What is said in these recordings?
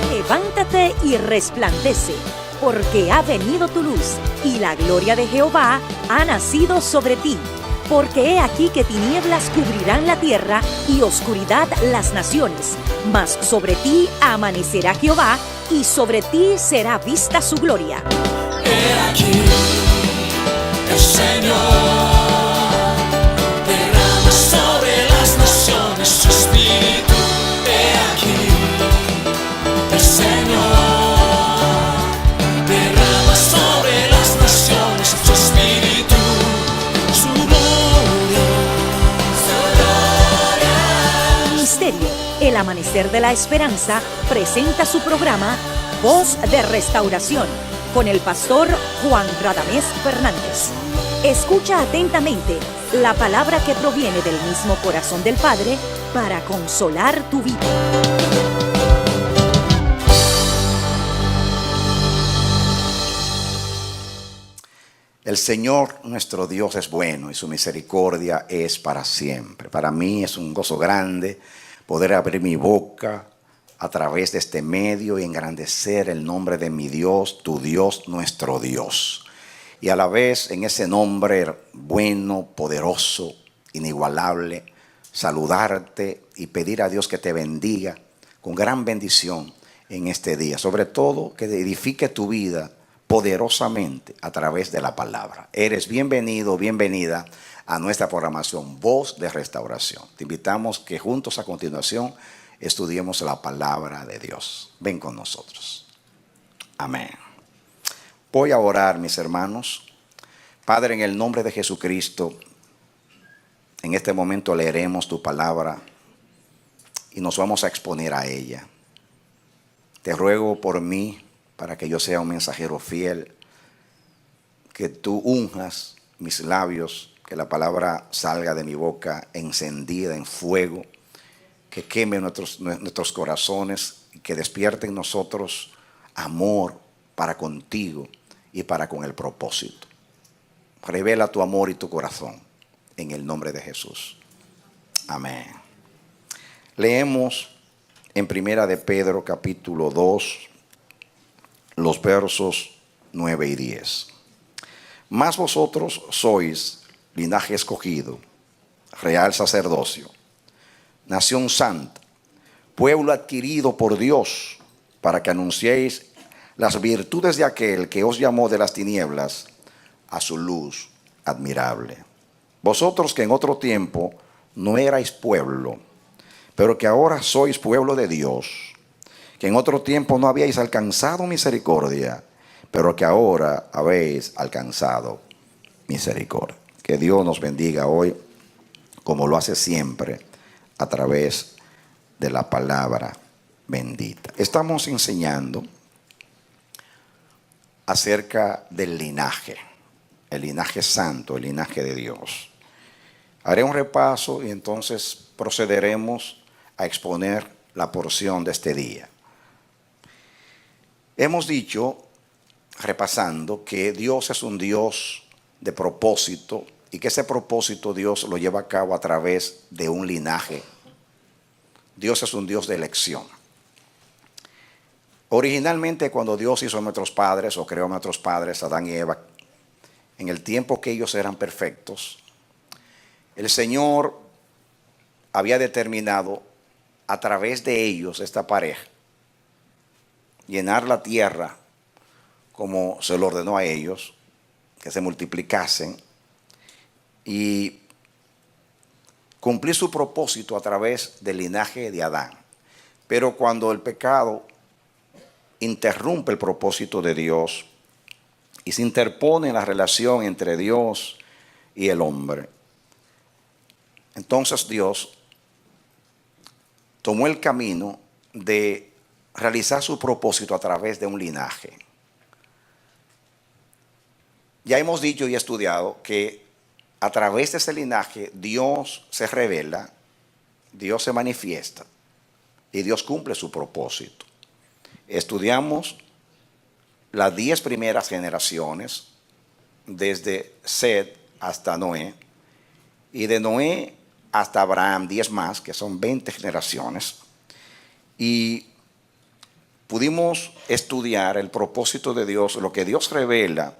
Levántate y resplandece, porque ha venido tu luz, y la gloria de Jehová ha nacido sobre ti. Porque he aquí que tinieblas cubrirán la tierra, y oscuridad las naciones. Mas sobre ti amanecerá Jehová, y sobre ti será vista su gloria. He aquí, el Señor derrama sobre las naciones su espíritu. He aquí, el Señor derrama sobre las naciones su espíritu, su gloria, su gloria. Ministerio El Amanecer de la Esperanza presenta su programa Voz de Restauración con el pastor Juan Radamés Fernández. Escucha atentamente la palabra que proviene del mismo corazón del Padre para consolar tu vida. El Señor nuestro Dios es bueno y su misericordia es para siempre. Para mí es un gozo grande poder abrir mi boca a través de este medio y engrandecer el nombre de mi Dios, tu Dios, nuestro Dios. Y a la vez en ese nombre bueno, poderoso, inigualable, saludarte y pedir a Dios que te bendiga con gran bendición en este día. Sobre todo que edifique tu vida poderosamente a través de la palabra. Eres bienvenido, bienvenida a nuestra programación Voz de Restauración. Te invitamos que juntos a continuación estudiemos la palabra de Dios. Ven con nosotros. Amén. Voy a orar, mis hermanos. Padre, en el nombre de Jesucristo, en este momento leeremos tu palabra y nos vamos a exponer a ella. Te ruego por mí, para que yo sea un mensajero fiel, que tú unjas mis labios, que la palabra salga de mi boca encendida en fuego, que queme nuestros corazones y que despierte en nosotros amor para contigo y para con el propósito. Revela tu amor y tu corazón en el nombre de Jesús. Amén. Leemos en Primera de Pedro capítulo 2, los versos 9 y 10. Mas vosotros sois linaje escogido, real sacerdocio, nación santa, pueblo adquirido por Dios, para que anunciéis las virtudes de aquel que os llamó de las tinieblas a su luz admirable. Vosotros que en otro tiempo no erais pueblo, pero que ahora sois pueblo de Dios, que en otro tiempo no habíais alcanzado misericordia, pero que ahora habéis alcanzado misericordia. Que Dios nos bendiga hoy, como lo hace siempre, a través de la palabra bendita. Estamos enseñando acerca del linaje, el linaje santo, el linaje de Dios. Haré un repaso y entonces procederemos a exponer la porción de este día. Hemos dicho, repasando, que Dios es un Dios de propósito y que ese propósito Dios lo lleva a cabo a través de un linaje. Dios es un Dios de elección. Originalmente, cuando Dios hizo a nuestros padres o creó a nuestros padres, Adán y Eva, en el tiempo que ellos eran perfectos, el Señor había determinado a través de ellos, esta pareja, llenar la tierra como se lo ordenó a ellos, que se multiplicasen y cumplir su propósito a través del linaje de Adán. Pero cuando el pecado interrumpe el propósito de Dios y se interpone en la relación entre Dios y el hombre, entonces Dios tomó el camino de realizar su propósito a través de un linaje. Ya hemos dicho y estudiado que a través de ese linaje Dios se revela, Dios se manifiesta y Dios cumple su propósito. Estudiamos las 10 primeras generaciones desde Set hasta Noé, y de Noé hasta Abraham 10 más, que son 20 generaciones, y pudimos estudiar el propósito de Dios, lo que Dios revela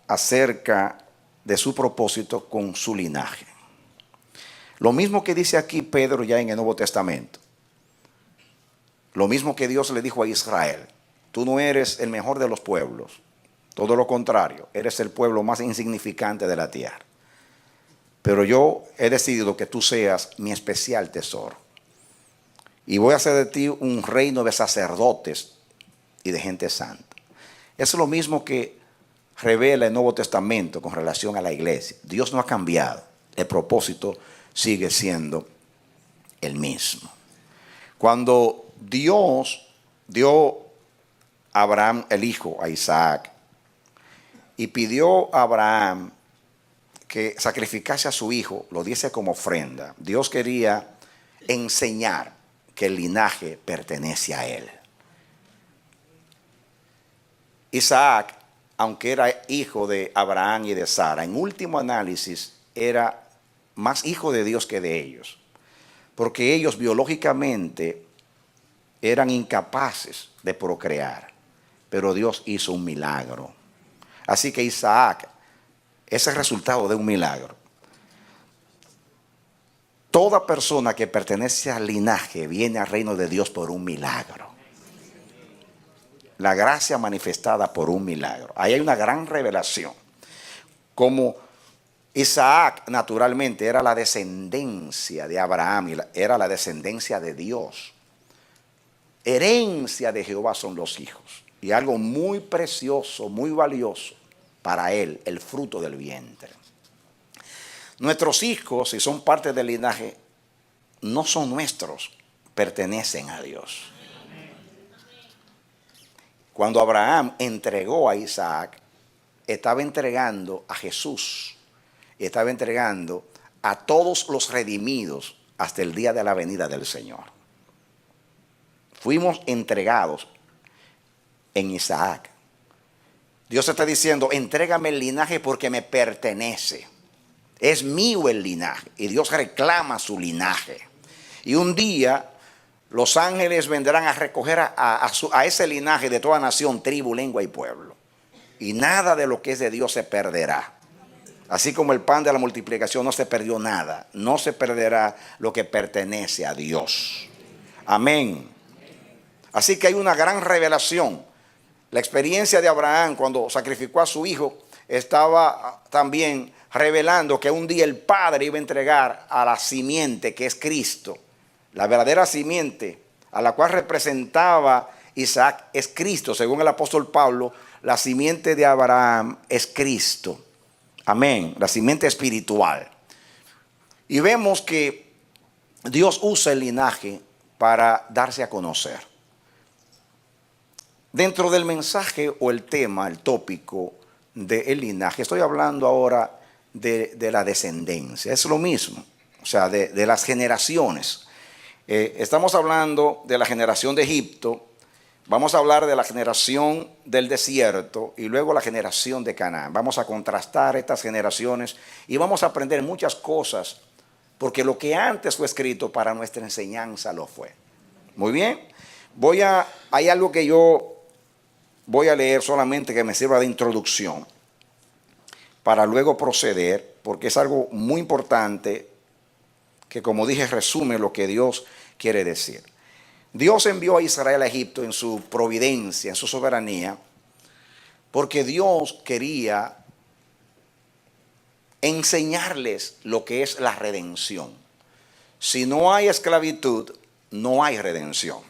acerca de su propósito con su linaje. Lo mismo que dice aquí Pedro ya en el Nuevo Testamento. Lo mismo que Dios le dijo a Israel: tú no eres el mejor de los pueblos, todo lo contrario, eres el pueblo más insignificante de la tierra. Pero yo he decidido que tú seas mi especial tesoro. Y voy a hacer de ti un reino de sacerdotes y de gente santa. Es lo mismo que revela el Nuevo Testamento con relación a la iglesia. Dios no ha cambiado. El propósito sigue siendo el mismo. Cuando Dios dio a Abraham el hijo, a Isaac, y pidió a Abraham que sacrificase a su hijo, lo diese como ofrenda, Dios quería enseñar que el linaje pertenece a él. Isaac, aunque era hijo de Abraham y de Sara, en último análisis era más hijo de Dios que de ellos, porque ellos biológicamente eran incapaces de procrear, pero Dios hizo un milagro. Así que Isaac es el resultado de un milagro. Toda persona que pertenece al linaje viene al reino de Dios por un milagro. La gracia manifestada por un milagro. Ahí hay una gran revelación. Como Isaac naturalmente era la descendencia de Abraham, era la descendencia de Dios. Herencia de Jehová son los hijos. Y algo muy precioso, muy valioso para él, el fruto del vientre. Nuestros hijos, si son parte del linaje, no son nuestros, pertenecen a Dios. Cuando Abraham entregó a Isaac, estaba entregando a Jesús, estaba entregando a todos los redimidos hasta el día de la venida del Señor. Fuimos entregados en Isaac. Dios está diciendo: entrégame el linaje porque me pertenece. Es mío el linaje. Y Dios reclama su linaje. Y un día los ángeles vendrán a recoger a ese linaje de toda nación, tribu, lengua y pueblo. Y nada de lo que es de Dios se perderá. Así como el pan de la multiplicación no se perdió nada, no se perderá lo que pertenece a Dios. Amén. Así que hay una gran revelación. La experiencia de Abraham cuando sacrificó a su hijo estaba también revelando que un día el Padre iba a entregar a la simiente que es Cristo. La verdadera simiente a la cual representaba Isaac es Cristo. Según el apóstol Pablo, la simiente de Abraham es Cristo. Amén. La simiente espiritual. Y vemos que Dios usa el linaje para darse a conocer. Dentro del mensaje o el tema, el tópico del linaje, estoy hablando ahora de la descendencia. Es lo mismo, o sea, de las generaciones. Estamos hablando de la generación de Egipto, vamos a hablar de la generación del desierto y luego la generación de Canaán. Vamos a contrastar estas generaciones y vamos a aprender muchas cosas, porque lo que antes fue escrito para nuestra enseñanza lo fue. Muy bien, hay algo que yo voy a leer solamente que me sirva de introducción para luego proceder, porque es algo muy importante que, como dije, resume lo que Dios quiere decir. Dios envió a Israel a Egipto en su providencia, en su soberanía, porque Dios quería enseñarles lo que es la redención. Si no hay esclavitud, no hay redención.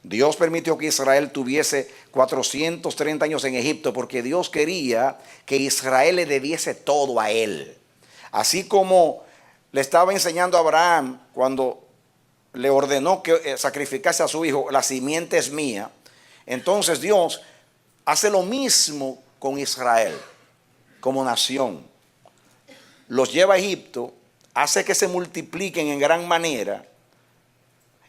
Dios permitió que Israel tuviese 430 años en Egipto porque Dios quería que Israel le debiese todo a él. Así como le estaba enseñando a Abraham cuando le ordenó que sacrificase a su hijo: la simiente es mía. Entonces Dios hace lo mismo con Israel como nación. Los lleva a Egipto, hace que se multipliquen en gran manera,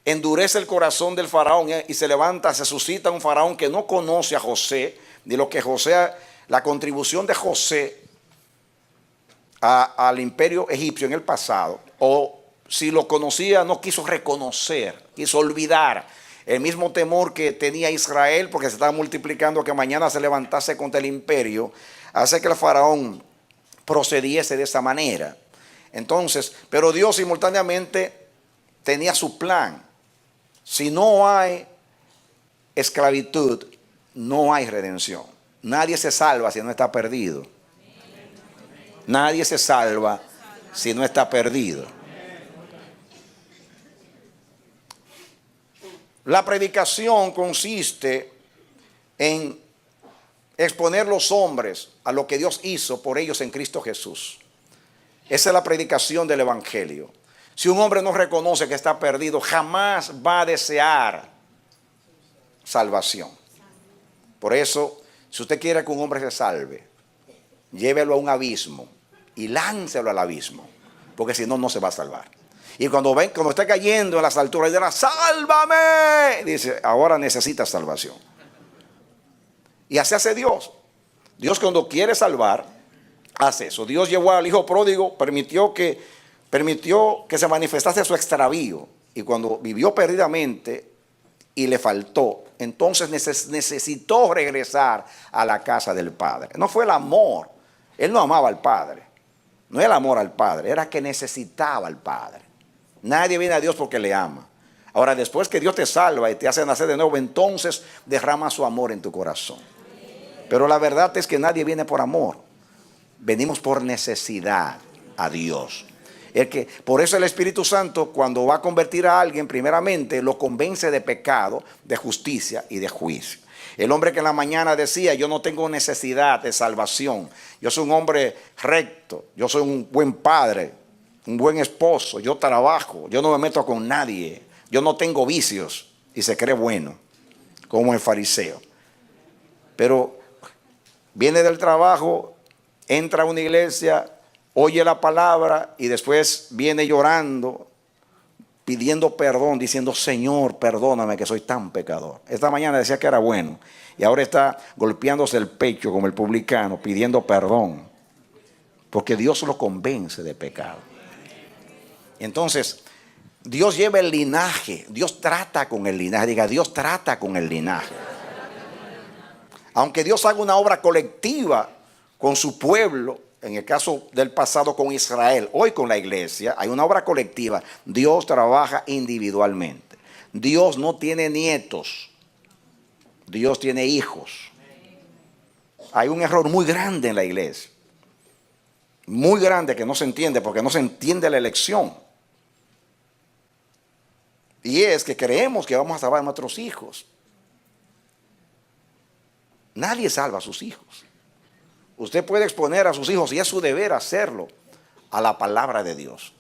endurece el corazón del faraón y se levanta, se suscita un faraón que no conoce a José, de lo que José la contribución de José al imperio egipcio en el pasado, o si lo conocía no quiso reconocer, quiso olvidar el mismo temor que tenía Israel porque se estaba multiplicando, que mañana se levantase contra el imperio, hace que el faraón procediese de esa manera. Entonces, pero Dios simultáneamente tenía su plan. Si no hay esclavitud, no hay redención. Nadie se salva si no está perdido. Nadie se salva si no está perdido. La predicación consiste en exponer los hombres a lo que Dios hizo por ellos en Cristo Jesús. Esa es la predicación del Evangelio. Si un hombre no reconoce que está perdido, jamás va a desear salvación. Por eso, si usted quiere que un hombre se salve, llévelo a un abismo y láncelo al abismo, porque si no, no se va a salvar. Y cuando está cayendo en las alturas, dirá, ¡sálvame! Dice, ahora necesita salvación. Y así hace Dios. Dios, cuando quiere salvar, hace eso. Dios llevó al hijo pródigo, permitió que se manifestase su extravío. Y cuando vivió perdidamente y le faltó, entonces necesitó regresar a la casa del Padre. No fue el amor. Él no amaba al Padre. No era el amor al Padre, era que necesitaba al Padre. Nadie viene a Dios porque le ama. Ahora, después que Dios te salva y te hace nacer de nuevo, entonces derrama su amor en tu corazón. Pero la verdad es que nadie viene por amor. Venimos por necesidad a Dios. Por eso el Espíritu Santo, cuando va a convertir a alguien, primeramente lo convence de pecado, de justicia y de juicio. El hombre que en la mañana decía, yo no tengo necesidad de salvación. Yo soy un hombre recto, yo soy un buen padre, un buen esposo, yo trabajo, yo no me meto con nadie, yo no tengo vicios, y se cree bueno, como el fariseo. Pero viene del trabajo, entra a una iglesia, oye la palabra y después viene llorando, pidiendo perdón, diciendo, Señor, perdóname que soy tan pecador. Esta mañana decía que era bueno y ahora está golpeándose el pecho como el publicano, pidiendo perdón, porque Dios lo convence de pecado. Entonces, Dios lleva el linaje, Dios trata con el linaje. Diga, Dios trata con el linaje. Aunque Dios haga una obra colectiva con su pueblo, en el caso del pasado con Israel, hoy con la iglesia, hay una obra colectiva. Dios trabaja individualmente. Dios no tiene nietos, Dios tiene hijos. Hay un error muy grande en la iglesia, muy grande, que no se entiende, porque no se entiende la elección. Y es que creemos que vamos a salvar a nuestros hijos. Nadie salva a sus hijos. Usted puede exponer a sus hijos, y es su deber hacerlo, a la palabra de Dios.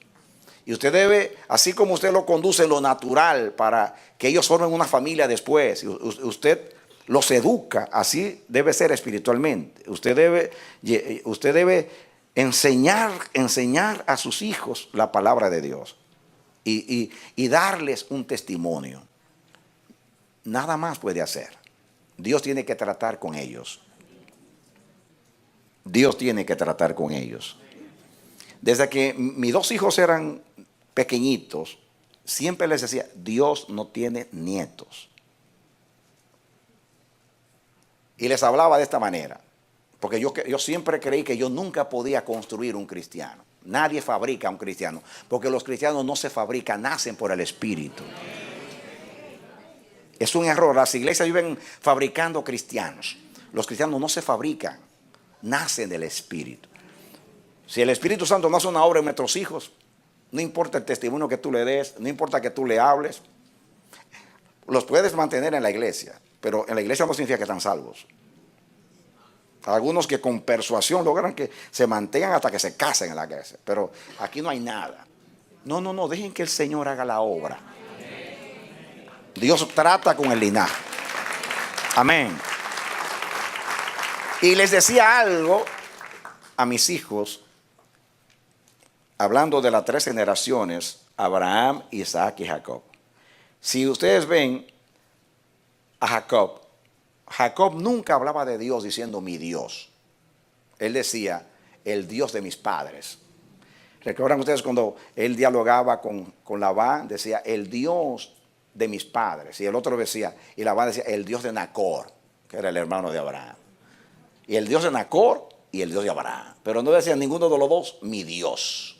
Y usted debe, así como usted lo conduce en lo natural para que ellos formen una familia después, usted los educa, así debe ser espiritualmente. Usted debe enseñar a sus hijos la palabra de Dios y darles un testimonio. Nada más puede hacer. Dios tiene que tratar con ellos. Dios tiene que tratar con ellos. Desde que mis dos hijos eran pequeñitos, siempre les decía, Dios no tiene nietos. Y les hablaba de esta manera, porque yo siempre creí que yo nunca podía construir un cristiano. Nadie fabrica un cristiano, porque los cristianos no se fabrican, nacen por el Espíritu. Es un error. Las iglesias viven fabricando cristianos. Los cristianos no se fabrican, nacen del Espíritu. Si el Espíritu Santo no hace una obra en nuestros hijos, no importa el testimonio que tú le des, no importa que tú le hables, los puedes mantener en la iglesia, pero en la iglesia no significa que están salvos. Algunos que con persuasión logran que se mantengan hasta que se casen en la iglesia, pero aquí no hay nada. No, dejen que el Señor haga la obra. Dios trata con el linaje. Amén. Y les decía algo a mis hijos, hablando de las 3 generaciones, Abraham, Isaac y Jacob. Si ustedes ven a Jacob nunca hablaba de Dios diciendo mi Dios. él decía, el Dios de mis padres. ¿Recuerdan ustedes cuando él dialogaba con Labán? Decía, el Dios de mis padres. Y el otro decía, y Labán decía, el Dios de Nacor, que era el hermano de Abraham. Y el Dios de Nacor y el Dios de Abraham. Pero no decía ninguno de los dos, mi Dios.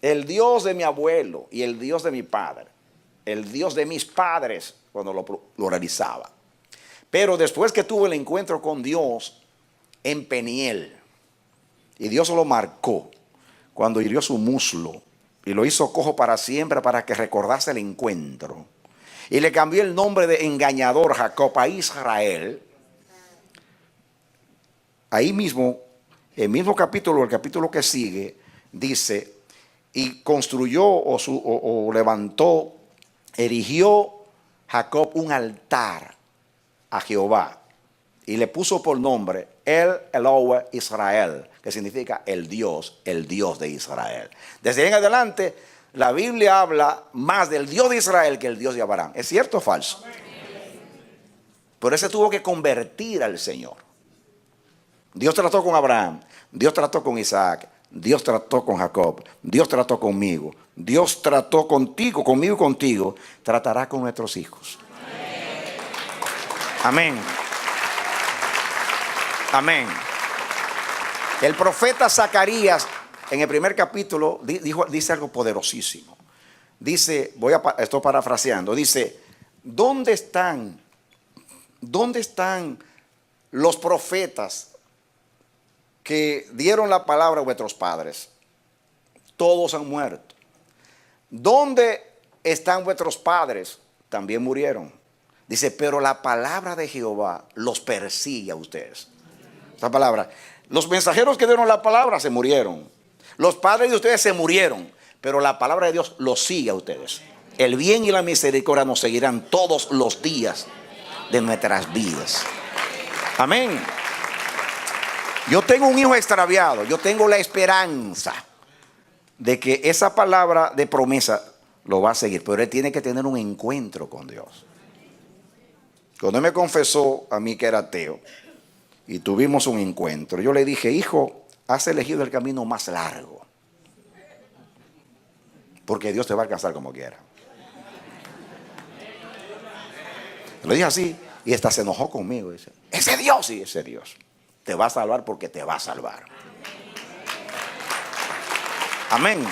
El Dios de mi abuelo y el Dios de mi padre. El Dios de mis padres, cuando lo realizaba. Pero después que tuvo el encuentro con Dios en Peniel, y Dios lo marcó cuando hirió su muslo y lo hizo cojo para siempre para que recordase el encuentro, y le cambió el nombre de engañador Jacob a Israel. Ahí mismo, el mismo capítulo, el capítulo que sigue, dice, y construyó o levantó, erigió Jacob un altar a Jehová y le puso por nombre El Elohe Israel, que significa el Dios de Israel. Desde ahí en adelante la Biblia habla más del Dios de Israel que el Dios de Abraham. ¿Es cierto o falso? Por eso tuvo que convertir al Señor. Dios trató con Abraham, Dios trató con Isaac, Dios trató con Jacob, Dios trató conmigo, Dios trató contigo, conmigo y contigo, tratará con nuestros hijos. Amén. Amén. El profeta Zacarías en el primer capítulo dice algo poderosísimo. Dice, estoy parafraseando, dice, ¿dónde están los profetas que dieron la palabra a vuestros padres? Todos han muerto. ¿Dónde están vuestros padres? También murieron. Dice, pero la palabra de Jehová los persigue a ustedes. Esa palabra. Los mensajeros que dieron la palabra se murieron. Los padres de ustedes se murieron. Pero la palabra de Dios los sigue a ustedes. El bien y la misericordia nos seguirán todos los días de nuestras vidas. Amén. Yo tengo un hijo extraviado. Yo tengo la esperanza de que esa palabra de promesa lo va a seguir. Pero él tiene que tener un encuentro con Dios. Cuando él me confesó a mí que era ateo y tuvimos un encuentro, yo le dije, hijo, has elegido el camino más largo, porque Dios te va a alcanzar como quiera. Lo dije así y hasta se enojó conmigo. Dice, ese Dios, sí, ese Dios te va a salvar porque te va a salvar. Amén.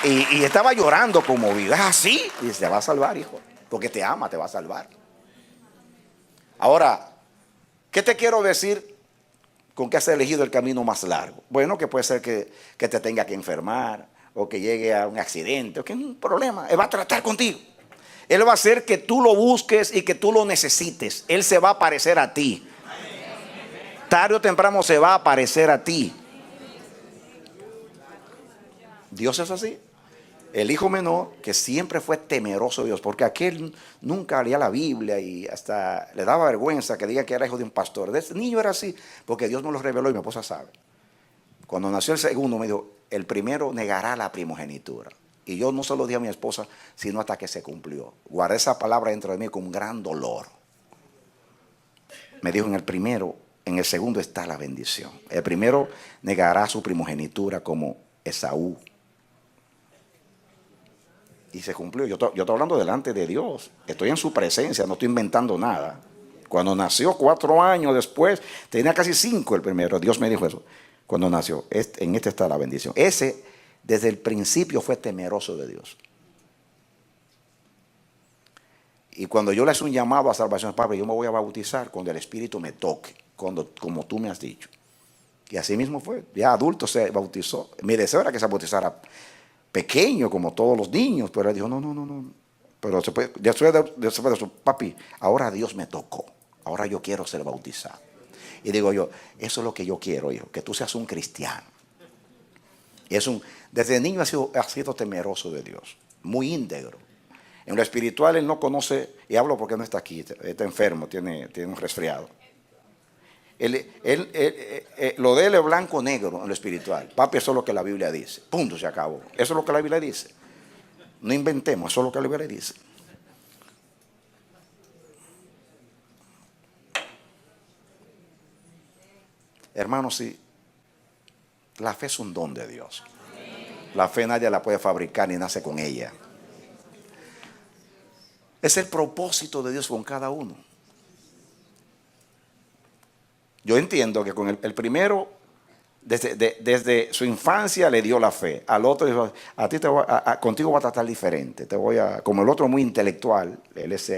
Y estaba llorando conmovido. ¿Es así? Y dice, te va a salvar, hijo, porque te ama, te va a salvar. Ahora, ¿qué te quiero decir con que has elegido el camino más largo? Bueno, que puede ser que te tenga que enfermar, o que llegue a un accidente, o que un problema. Él va a tratar contigo. Él va a hacer que tú lo busques y que tú lo necesites. Él se va a parecer a ti. Tarde o temprano se va a parecer a ti. Dios es así. El hijo menor, que siempre fue temeroso de Dios, porque aquel nunca leía la Biblia y hasta le daba vergüenza que diga que era hijo de un pastor. Ese niño era así, porque Dios me lo reveló y mi esposa sabe. Cuando nació el segundo, me dijo, el primero negará la primogenitura. Y yo no se lo dije a mi esposa, sino hasta que se cumplió. Guardé esa palabra dentro de mí con un gran dolor. Me dijo, en el primero, en el segundo está la bendición. El primero negará su primogenitura como Esaú. Y se cumplió. Yo estoy hablando delante de Dios. Estoy en su presencia, no estoy inventando nada. Cuando nació 4 años después, tenía casi 5 el primero. Dios me dijo eso. Cuando nació, en este está la bendición. Ese, desde el principio, fue temeroso de Dios. Y cuando yo le hice un llamado a salvación, Padre, yo me voy a bautizar cuando el Espíritu me toque, como tú me has dicho. Y así mismo fue. Ya adulto se bautizó. Mi deseo era que se bautizara pequeño, como todos los niños, pero él dijo, no. Pero después de eso, papi, ahora Dios me tocó, ahora yo quiero ser bautizado. Y digo yo, eso es lo que yo quiero, hijo, que tú seas un cristiano. Y desde niño ha sido temeroso de Dios, muy íntegro. En lo espiritual él no conoce, y hablo porque no está aquí, está enfermo, tiene un resfriado. Lo de él es blanco o negro en lo espiritual. Papi, eso es lo que la Biblia dice. Punto, se acabó. Eso es lo que la Biblia dice. No inventemos, eso es lo que la Biblia dice. Hermanos, sí, la fe es un don de Dios. La fe nadie la puede fabricar ni nace con ella. Es el propósito de Dios con cada uno. Yo entiendo que con el primero, desde su infancia le dio la fe. Al otro dijo, contigo voy a tratar diferente. Como el otro muy intelectual, él es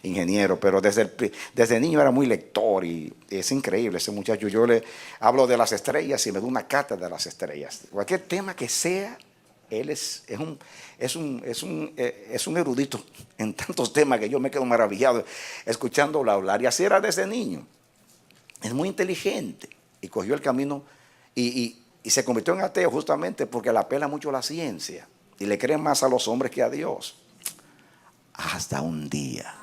ingeniero, pero desde niño era muy lector y es increíble ese muchacho. Yo le hablo de las estrellas y me da una cátedra de las estrellas. Cualquier tema que sea, él es un erudito en tantos temas que yo me quedo maravillado escuchándolo hablar. Y así era desde niño. Es muy inteligente y cogió el camino y se convirtió en ateo justamente porque le apela mucho la ciencia y le cree más a los hombres que a Dios. Hasta un día.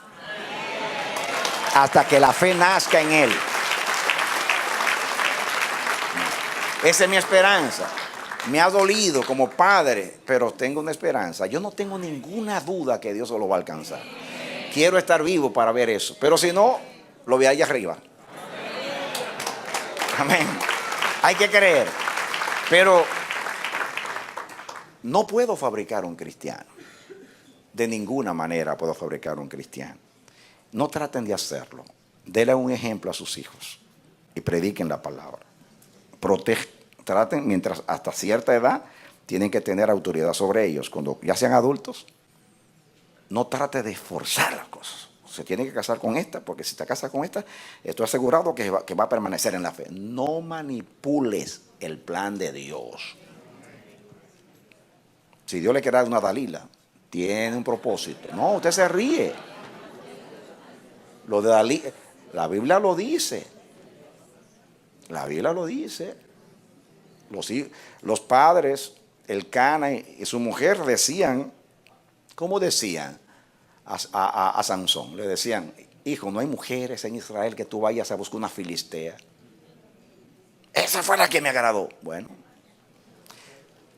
Hasta que la fe nazca en él. Esa es mi esperanza. Me ha dolido como padre, pero tengo una esperanza. Yo no tengo ninguna duda que Dios lo va a alcanzar. Quiero estar vivo para ver eso. Pero si no, lo ve allá arriba. Amén. Hay que creer. Pero no puedo fabricar un cristiano. De ninguna manera puedo fabricar un cristiano. No traten de hacerlo. Denle un ejemplo a sus hijos y prediquen la palabra. Traten, mientras hasta cierta edad, tienen que tener autoridad sobre ellos. Cuando ya sean adultos, no trate de forzar las cosas. Se tiene que casar con esta, porque si te casas con esta, estoy asegurado que va a permanecer en la fe. No manipules el plan de Dios. Si Dios le quiere dar una Dalila, tiene un propósito. No, usted se ríe. Lo de Dalila, la Biblia lo dice. La Biblia lo dice. Los padres, el Cana y su mujer decían, ¿cómo decían? A Sansón, le decían, hijo, no hay mujeres en Israel que tú vayas a buscar una filistea. Esa fue la que me agradó. Bueno,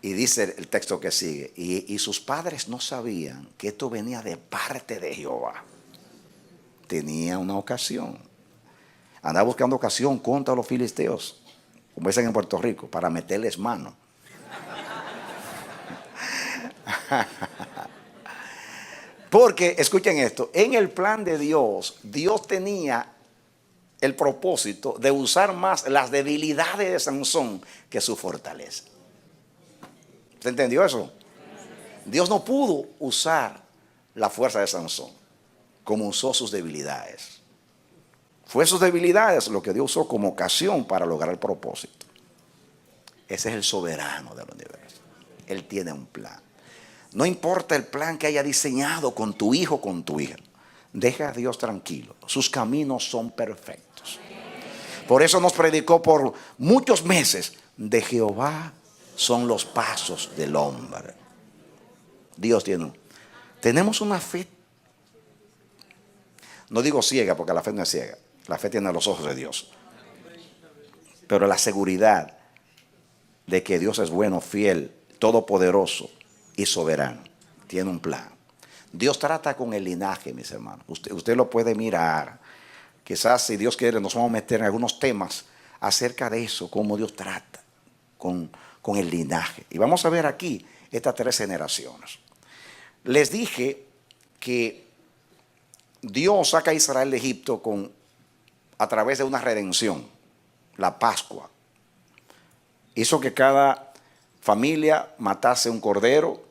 y dice el texto que sigue, y sus padres no sabían que esto venía de parte de Jehová. Tenía una ocasión. Andaba buscando ocasión contra los filisteos, como dicen en Puerto Rico, para meterles mano. Porque, escuchen esto, en el plan de Dios, Dios tenía el propósito de usar más las debilidades de Sansón que su fortaleza. ¿Se entendió eso? Dios no pudo usar la fuerza de Sansón como usó sus debilidades. Fue sus debilidades lo que Dios usó como ocasión para lograr el propósito. Ese es el soberano del universo. Él tiene un plan. No importa el plan que haya diseñado con tu hijo o con tu hija. Deja a Dios tranquilo. Sus caminos son perfectos. Por eso nos predicó por muchos meses. De Jehová son los pasos del hombre. Dios tiene. Tenemos una fe. No digo ciega porque la fe no es ciega. La fe tiene los ojos de Dios. Pero la seguridad de que Dios es bueno, fiel, todopoderoso y soberano. Tiene un plan. Dios trata con el linaje, mis hermanos. Usted lo puede mirar. Quizás, si Dios quiere, nos vamos a meter en algunos temas acerca de eso, cómo Dios trata con el linaje. Y vamos a ver aquí estas 3 generaciones. Les dije que Dios saca a Israel de Egipto a través de una redención, la Pascua. Hizo que cada familia matase un cordero,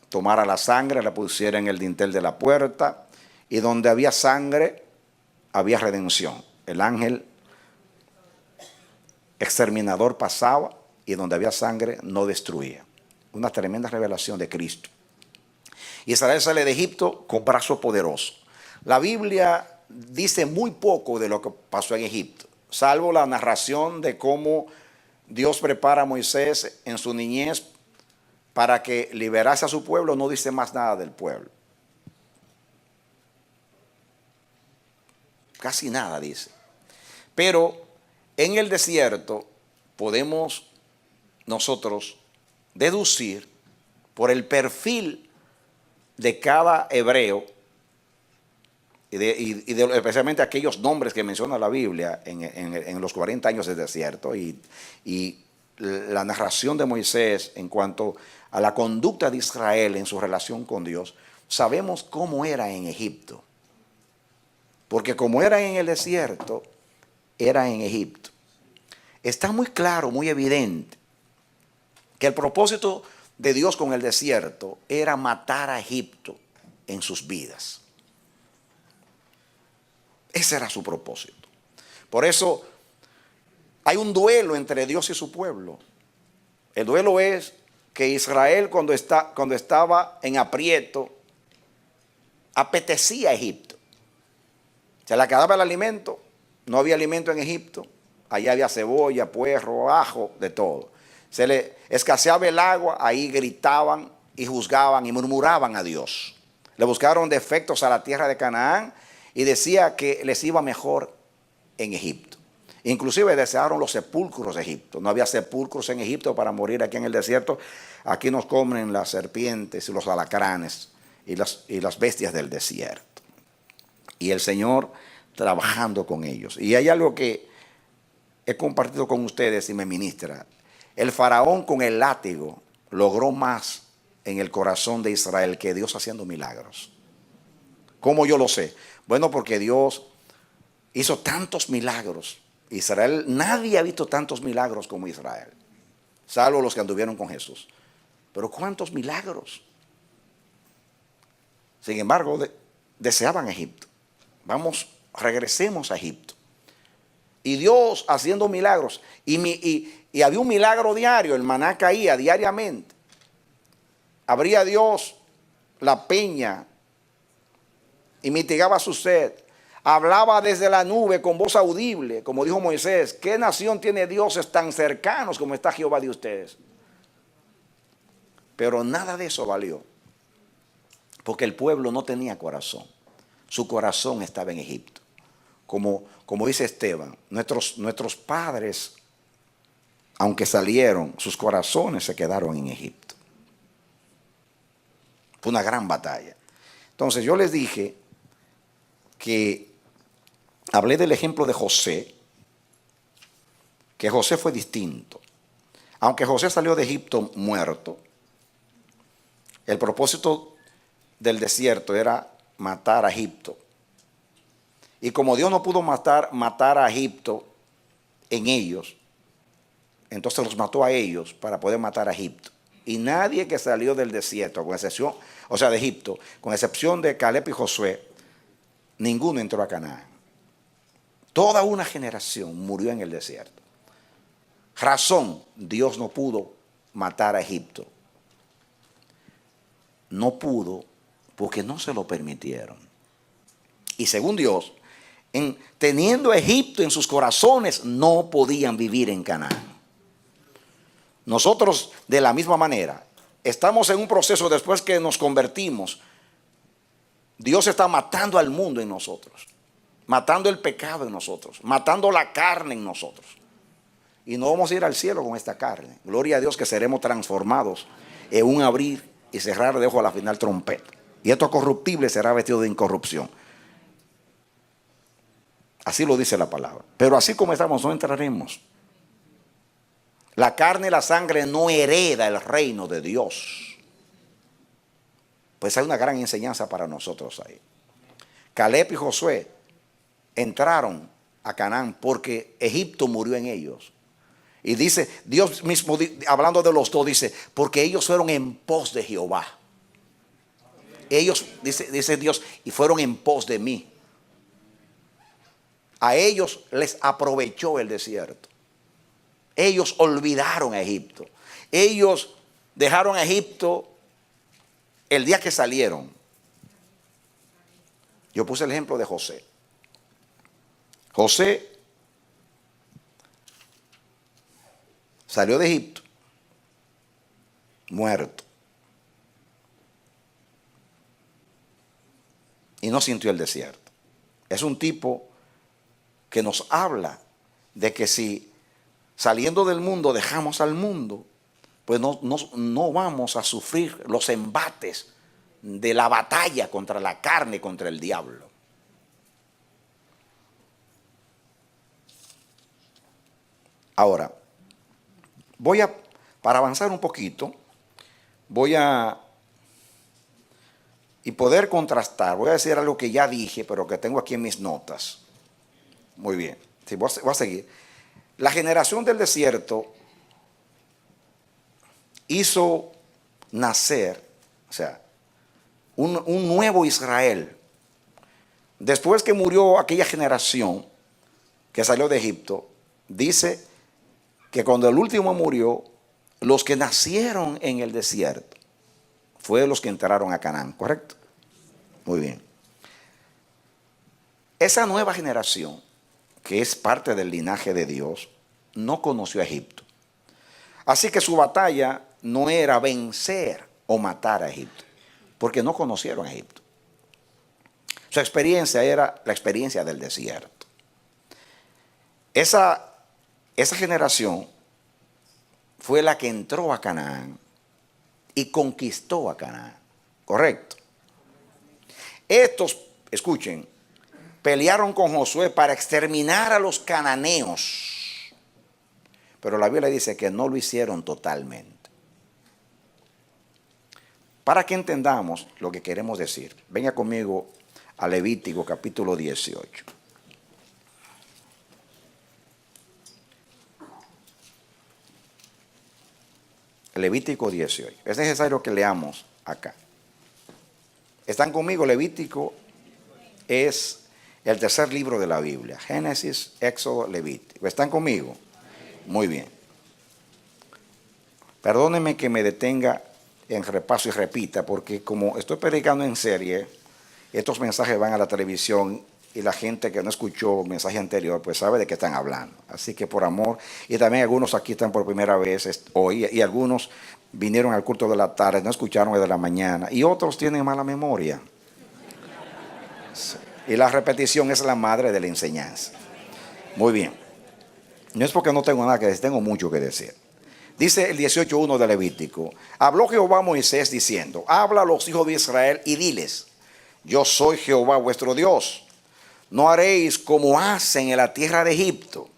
tomara la sangre, la pusiera en el dintel de la puerta, y donde había sangre, había redención. El ángel exterminador pasaba, y donde había sangre, no destruía. Una tremenda revelación de Cristo. Israel sale de Egipto con brazo poderoso. La Biblia dice muy poco de lo que pasó en Egipto, salvo la narración de cómo Dios prepara a Moisés en su niñez para que liberase a su pueblo. No dice más nada del pueblo. Casi nada dice. Pero en el desierto podemos nosotros deducir por el perfil de cada hebreo especialmente aquellos nombres que menciona la Biblia en los 40 años de desierto y la narración de Moisés en cuanto a la conducta de Israel en su relación con Dios, sabemos cómo era en Egipto. Porque como era en el desierto, era en Egipto. Está muy claro, muy evidente, que el propósito de Dios con el desierto era matar a Egipto en sus vidas. Ese era su propósito. Por eso hay un duelo entre Dios y su pueblo. El duelo es que Israel cuando estaba en aprieto, apetecía a Egipto. Se le acababa el alimento, no había alimento en Egipto, allá había cebolla, puerro, ajo, de todo. Se le escaseaba el agua, ahí gritaban y juzgaban y murmuraban a Dios. Le buscaron defectos a la tierra de Canaán y decía que les iba mejor en Egipto. Inclusive desearon los sepulcros de Egipto. No había sepulcros en Egipto para morir aquí en el desierto. Aquí nos comen las serpientes y los alacranes y las bestias del desierto. Y el Señor trabajando con ellos. Y hay algo que he compartido con ustedes y me ministra. El faraón con el látigo logró más en el corazón de Israel que Dios haciendo milagros. ¿Cómo yo lo sé? Bueno, porque Dios hizo tantos milagros. Israel, nadie ha visto tantos milagros como Israel, salvo los que anduvieron con Jesús. Pero ¿cuántos milagros? Sin embargo, deseaban Egipto. Regresemos a Egipto. Y Dios haciendo milagros. Y había un milagro diario, el maná caía diariamente. Abría Dios la peña y mitigaba su sed. Hablaba desde la nube con voz audible, como dijo Moisés. ¿Qué nación tiene dioses tan cercanos como está Jehová de ustedes? Pero nada de eso valió, porque el pueblo no tenía corazón. Su corazón estaba en Egipto. Como dice Esteban, nuestros padres, aunque salieron, sus corazones se quedaron en Egipto. Fue una gran batalla. Entonces yo les dije que hablé del ejemplo de José, que José fue distinto. Aunque José salió de Egipto muerto, el propósito del desierto era matar a Egipto. Y como Dios no pudo matar a Egipto en ellos, entonces los mató a ellos para poder matar a Egipto. Y nadie que salió del desierto, con excepción, o sea, de Egipto, con excepción de Caleb y Josué, ninguno entró a Canaán. Toda una generación murió en el desierto. Razón, Dios no pudo matar a Egipto. No pudo porque no se lo permitieron. Y según Dios, teniendo a Egipto en sus corazones, no podían vivir en Canaán. Nosotros, de la misma manera, estamos en un proceso después que nos convertimos. Dios está matando al mundo en nosotros, matando el pecado en nosotros, matando la carne en nosotros. Y no vamos a ir al cielo con esta carne. Gloria a Dios que seremos transformados en un abrir y cerrar de ojos a la final trompeta. Y esto corruptible será vestido de incorrupción. Así lo dice la palabra. Pero así como estamos, no entraremos. La carne y la sangre no hereda el reino de Dios. Pues hay una gran enseñanza para nosotros ahí. Caleb y Josué entraron a Canaán porque Egipto murió en ellos. Y dice, Dios mismo, hablando de los dos, dice, porque ellos fueron en pos de Jehová. Ellos, dice Dios, y fueron en pos de mí. A ellos les aprovechó el desierto. Ellos olvidaron a Egipto. Ellos dejaron a Egipto el día que salieron. Yo puse el ejemplo de José. José salió de Egipto muerto y no sintió el desierto. Es un tipo que nos habla de que si saliendo del mundo dejamos al mundo, pues no vamos a sufrir los embates de la batalla contra la carne, contra el diablo. Ahora, para avanzar un poquito, y poder contrastar, voy a decir algo que ya dije, pero que tengo aquí en mis notas. Muy bien, sí, voy a seguir. La generación del desierto hizo nacer, o sea, un nuevo Israel. Después que murió aquella generación que salió de Egipto, dice que cuando el último murió, los que nacieron en el desierto fueron los que entraron a Canaán, ¿correcto? Muy bien. Esa nueva generación, que es parte del linaje de Dios, no conoció a Egipto. Así que su batalla no era vencer o matar a Egipto, porque no conocieron a Egipto. Su experiencia era la experiencia del desierto. Esa generación fue la que entró a Canaán y conquistó a Canaán, ¿correcto? Estos, escuchen, pelearon con Josué para exterminar a los cananeos, pero la Biblia dice que no lo hicieron totalmente. Para que entendamos lo que queremos decir, venga conmigo a Levítico capítulo 18. Levítico 18. Es necesario que leamos acá. ¿Están conmigo? Levítico es el tercer libro de la Biblia. Génesis, Éxodo, Levítico. ¿Están conmigo? Muy bien. Perdónenme que me detenga en repaso y repita, porque como estoy predicando en serie, estos mensajes van a la televisión y la gente que no escuchó el mensaje anterior, pues sabe de qué están hablando. Así que por amor, y también algunos aquí están por primera vez hoy, y algunos vinieron al culto de la tarde, no escucharon desde la mañana, y otros tienen mala memoria. Sí. Y la repetición es la madre de la enseñanza. Muy bien. No es porque no tengo nada que decir, tengo mucho que decir. Dice el 18:1 de Levítico: habló Jehová a Moisés diciendo, habla a los hijos de Israel y diles, yo soy Jehová vuestro Dios. No haréis como hacen en la tierra de Egipto,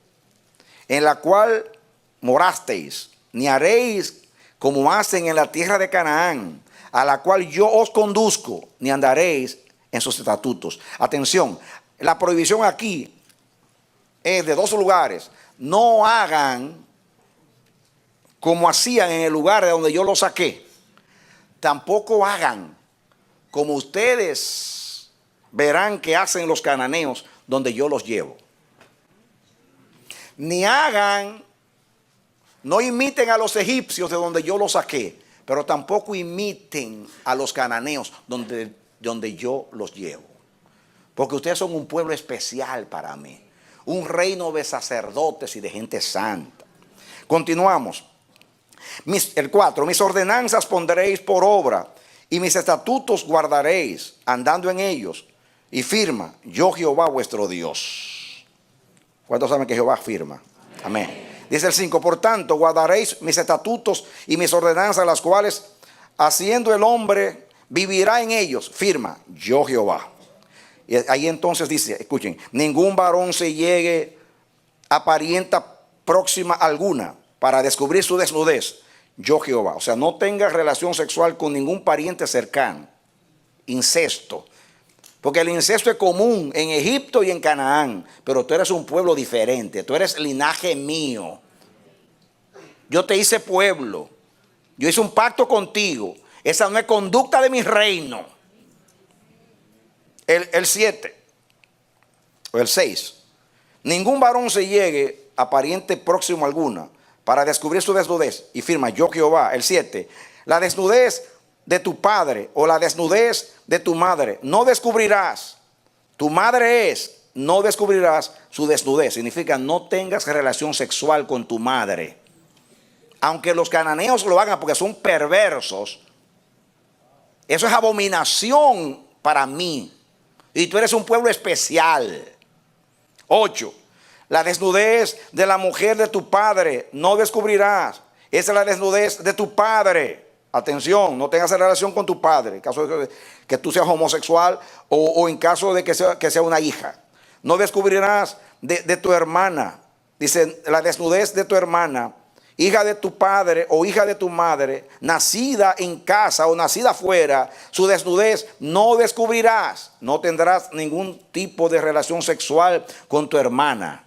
en la cual morasteis, ni haréis como hacen en la tierra de Canaán, a la cual yo os conduzco, ni andaréis en sus estatutos. Atención, la prohibición aquí es de dos lugares. No hagan como hacían en el lugar de donde yo los saqué. Tampoco hagan como ustedes verán que hacen los cananeos donde yo los llevo. Ni hagan, no imiten a los egipcios de donde yo los saqué, pero tampoco imiten a los cananeos donde yo los llevo. Porque ustedes son un pueblo especial para mí, un reino de sacerdotes y de gente santa. Continuamos. El 4, mis ordenanzas pondréis por obra y mis estatutos guardaréis, andando en ellos. Y firma, yo Jehová vuestro Dios. ¿Cuántos saben que Jehová firma? Amén. Dice el 5, por tanto guardaréis mis estatutos y mis ordenanzas, las cuales haciendo el hombre vivirá en ellos. Firma, yo Jehová. Y ahí entonces dice, escuchen, ningún varón se llegue a parienta próxima alguna para descubrir su desnudez. Yo Jehová. O sea, no tenga relación sexual con ningún pariente cercano. Incesto. Porque el incesto es común en Egipto y en Canaán, pero tú eres un pueblo diferente, tú eres linaje mío. Yo te hice pueblo, yo hice un pacto contigo, esa no es conducta de mi reino. El 7, o el 6, ningún varón se llegue a pariente próximo alguna para descubrir su desnudez, y firma, yo Jehová. El 7, la desnudez de tu padre o la desnudez de tu madre no descubrirás. Tu madre es, no descubrirás su desnudez. Significa no tengas relación sexual con tu madre. Aunque los cananeos lo hagan porque son perversos, eso es abominación para mí. Y tú eres un pueblo especial. 8, la desnudez de la mujer de tu padre no descubrirás. Esa es la desnudez de tu padre. Atención, no tengas relación con tu padre, en caso de que tú seas homosexual o en caso de que sea una hija. No descubrirás de tu hermana Dice, la desnudez de tu hermana, hija de tu padre o hija de tu madre, nacida en casa o nacida fuera, su desnudez no descubrirás. No tendrás ningún tipo de relación sexual con tu hermana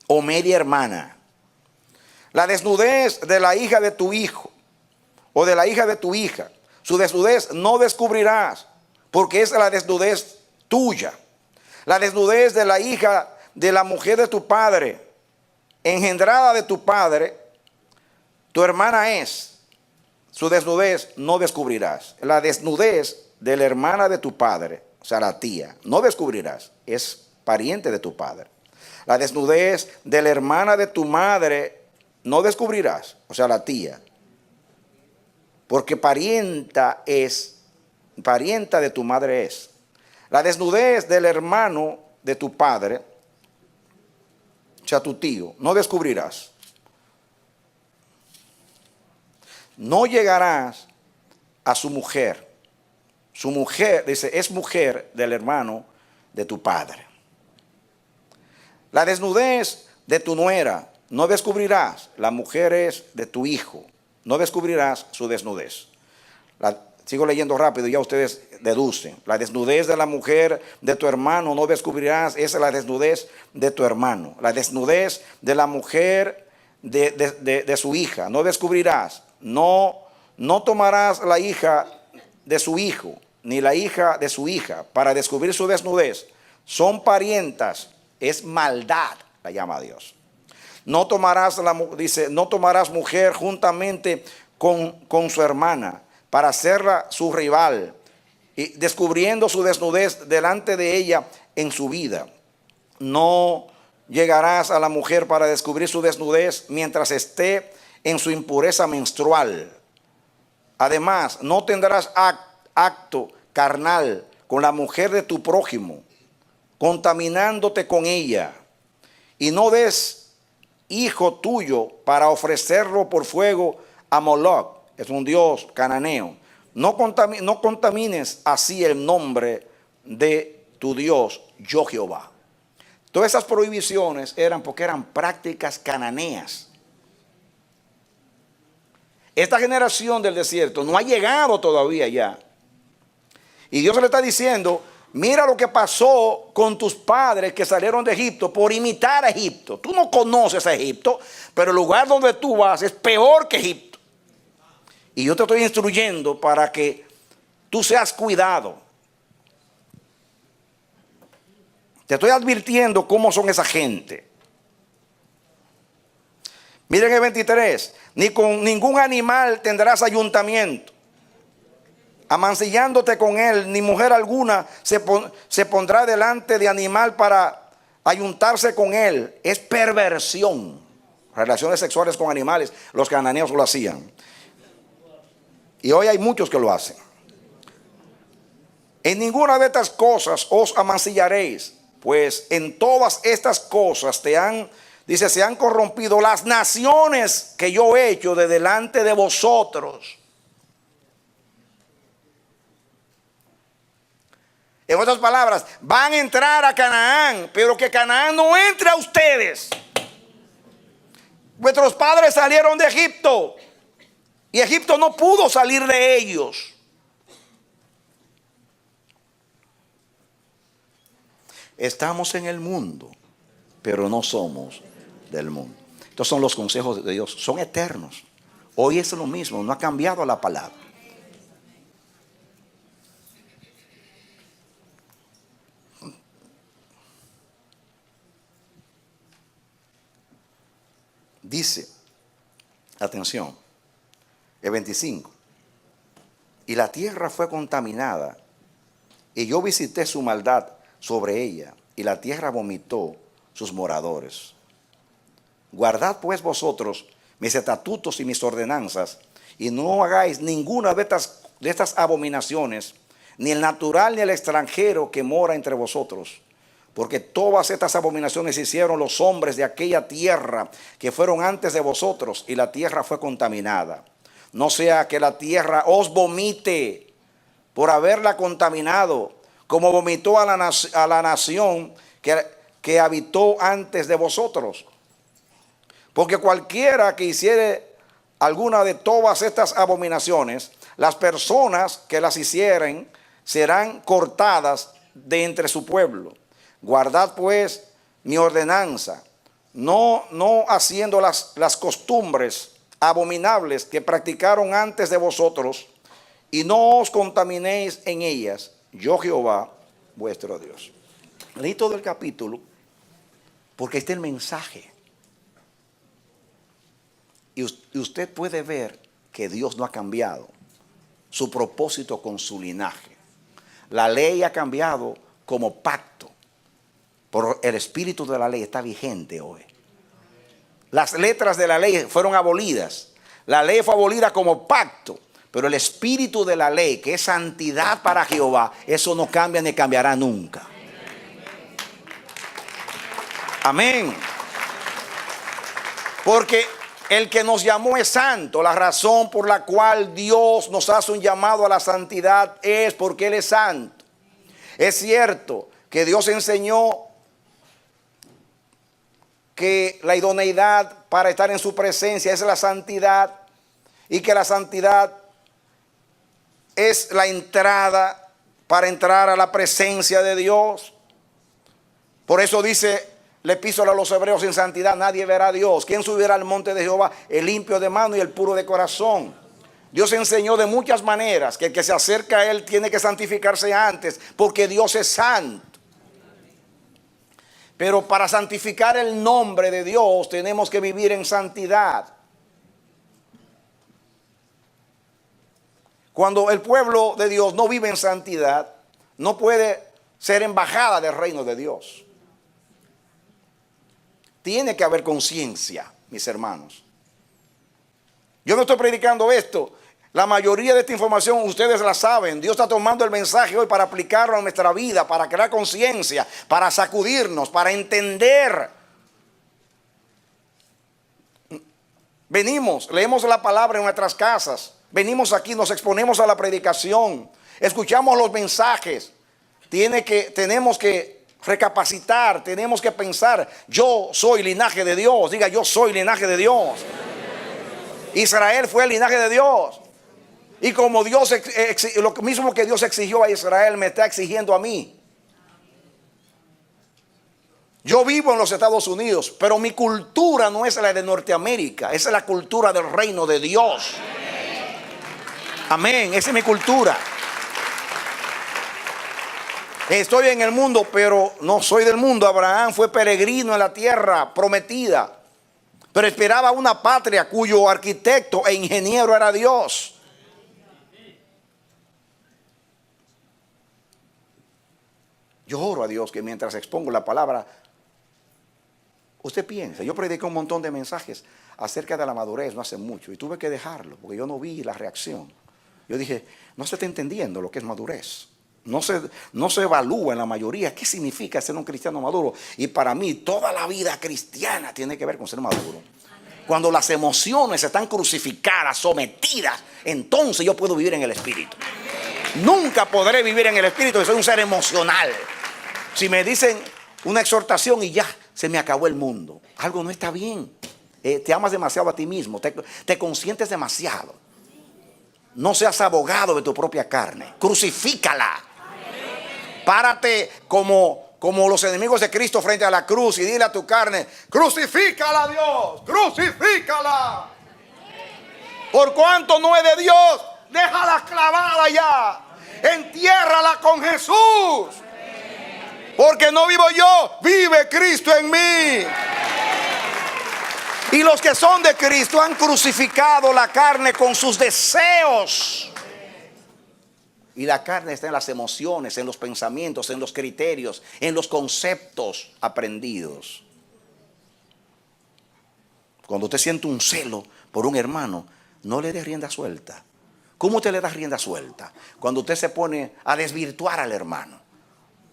o media hermana. La desnudez de la hija de tu hijo o de la hija de tu hija, su desnudez no descubrirás, porque es la desnudez tuya. La desnudez de la hija de la mujer de tu padre, engendrada de tu padre, tu hermana es, su desnudez no descubrirás. La desnudez de la hermana de tu padre, o sea, la tía, no descubrirás, es pariente de tu padre. La desnudez de la hermana de tu madre no descubrirás, o sea, la tía, porque parienta de tu madre es. La desnudez del hermano de tu padre, o sea, tu tío, no descubrirás. No llegarás a su mujer. Su mujer, dice, es mujer del hermano de tu padre. La desnudez de tu nuera no descubrirás. La mujer es de tu hijo. No descubrirás su desnudez. Sigo leyendo rápido, ya ustedes deducen. La desnudez de la mujer de tu hermano no descubrirás. Esa es la desnudez de tu hermano. La desnudez de la mujer de su hija no descubrirás. No tomarás la hija de su hijo, ni la hija de su hija, para descubrir su desnudez. Son parientas, es maldad, la llama Dios. No tomarás, dice, no tomarás mujer juntamente con su hermana, para hacerla su rival, y descubriendo su desnudez delante de ella en su vida. No llegarás a la mujer para descubrir su desnudez mientras esté en su impureza menstrual. Además, no tendrás acto carnal con la mujer de tu prójimo, contaminándote con ella. Y no des hijo tuyo para ofrecerlo por fuego a Moloch, es un dios cananeo. No contamines así el nombre de tu Dios, yo Jehová. Todas esas prohibiciones eran porque eran prácticas cananeas. Esta generación del desierto no ha llegado todavía ya. Y Dios le está diciendo, mira lo que pasó con tus padres que salieron de Egipto por imitar a Egipto. Tú no conoces a Egipto, pero el lugar donde tú vas es peor que Egipto. Y yo te estoy instruyendo para que tú seas cuidado. Te estoy advirtiendo cómo son esa gente. Miren el 23. Ni con ningún animal tendrás ayuntamiento, amancillándote con él, ni mujer alguna se pondrá delante de animal para ayuntarse con él. Es perversión. Relaciones sexuales con animales, los cananeos lo hacían. Y hoy hay muchos que lo hacen. En ninguna de estas cosas os amancillaréis, pues en todas estas cosas se han corrompido las naciones que yo he hecho de delante de vosotros. En otras palabras, van a entrar a Canaán, pero que Canaán no entre a ustedes. Vuestros padres salieron de Egipto y Egipto no pudo salir de ellos. Estamos en el mundo, pero no somos del mundo. Estos son los consejos de Dios, son eternos. Hoy es lo mismo, no ha cambiado la palabra. Dice, atención, el 25. Y la tierra fue contaminada, y yo visité su maldad sobre ella, y la tierra vomitó sus moradores. Guardad pues vosotros mis estatutos y mis ordenanzas, y no hagáis ninguna de estas abominaciones, ni el natural ni el extranjero que mora entre vosotros. Porque todas estas abominaciones hicieron los hombres de aquella tierra que fueron antes de vosotros, y la tierra fue contaminada. No sea que la tierra os vomite por haberla contaminado, como vomitó a la nación que habitó antes de vosotros. Porque cualquiera que hiciere alguna de todas estas abominaciones, las personas que las hicieren serán cortadas de entre su pueblo. Guardad pues mi ordenanza, no haciendo las costumbres abominables que practicaron antes de vosotros, y no os contaminéis en ellas. Yo Jehová, vuestro Dios. Leí todo el capítulo porque este es el mensaje. Y usted puede ver que Dios no ha cambiado su propósito con su linaje. La ley ha cambiado como pacto, pero el espíritu de la ley está vigente hoy. Las letras de la ley fueron abolidas. La ley fue abolida como pacto, pero el espíritu de la ley, que es santidad para Jehová, eso no cambia ni cambiará nunca. Amén. Porque el que nos llamó es santo. La razón por la cual Dios nos hace un llamado a la santidad es porque Él es santo. Es cierto que Dios enseñó que la idoneidad para estar en su presencia es la santidad, y que la santidad es la entrada para entrar a la presencia de Dios. Por eso dice la epístola a los hebreos: en santidad nadie verá a Dios. ¿Quién subirá al monte de Jehová? El limpio de mano y el puro de corazón. Dios enseñó de muchas maneras que el que se acerca a Él tiene que santificarse antes, porque Dios es santo. Pero para santificar el nombre de Dios tenemos que vivir en santidad. Cuando el pueblo de Dios no vive en santidad, no puede ser embajada del reino de Dios. Tiene que haber conciencia, mis hermanos. Yo no estoy predicando esto. La mayoría de esta información ustedes la saben. Dios está tomando el mensaje hoy para aplicarlo a nuestra vida, para crear conciencia, para sacudirnos, para entender. Venimos, leemos la palabra en nuestras casas. Venimos aquí, nos exponemos a la predicación. Escuchamos los mensajes. Tenemos que recapacitar, tenemos que pensar. Yo soy linaje de Dios. Diga, yo soy linaje de Dios. Israel fue el linaje de Dios. Y como Dios, lo mismo que Dios exigió a Israel, me está exigiendo a mí. Yo vivo en los Estados Unidos, pero mi cultura no es la de Norteamérica, es la cultura del reino de Dios. Amén, esa es mi cultura. Estoy en el mundo, pero no soy del mundo. Abraham fue peregrino en la tierra prometida, pero esperaba una patria cuyo arquitecto e ingeniero era Dios. Yo oro a Dios que mientras expongo la palabra, usted piensa. Yo prediqué un montón de mensajes acerca de la madurez no hace mucho y tuve que dejarlo porque yo no vi la reacción. Yo dije, no se está entendiendo lo que es madurez. No se evalúa en la mayoría qué significa ser un cristiano maduro. Y para mí toda la vida cristiana tiene que ver con ser maduro. Cuando las emociones están crucificadas, sometidas, entonces yo puedo vivir en el espíritu. Nunca podré vivir en el espíritu, que soy un ser emocional. Si me dicen una exhortación y ya se me acabó el mundo, algo no está bien. Te amas demasiado a ti mismo, te consientes demasiado. No seas abogado de tu propia carne, crucifícala. Párate como los enemigos de Cristo frente a la cruz y dile a tu carne: crucifícala, Dios, crucifícala. Por cuanto no es de Dios, déjala clavada ya. Entiérrala con Jesús. Porque no vivo yo, vive Cristo en mí. Y los que son de Cristo han crucificado la carne con sus deseos. Y la carne está en las emociones, en los pensamientos, en los criterios, en los conceptos aprendidos. Cuando usted siente un celo por un hermano, no le dé rienda suelta. ¿Cómo usted le da rienda suelta? Cuando usted se pone a desvirtuar al hermano.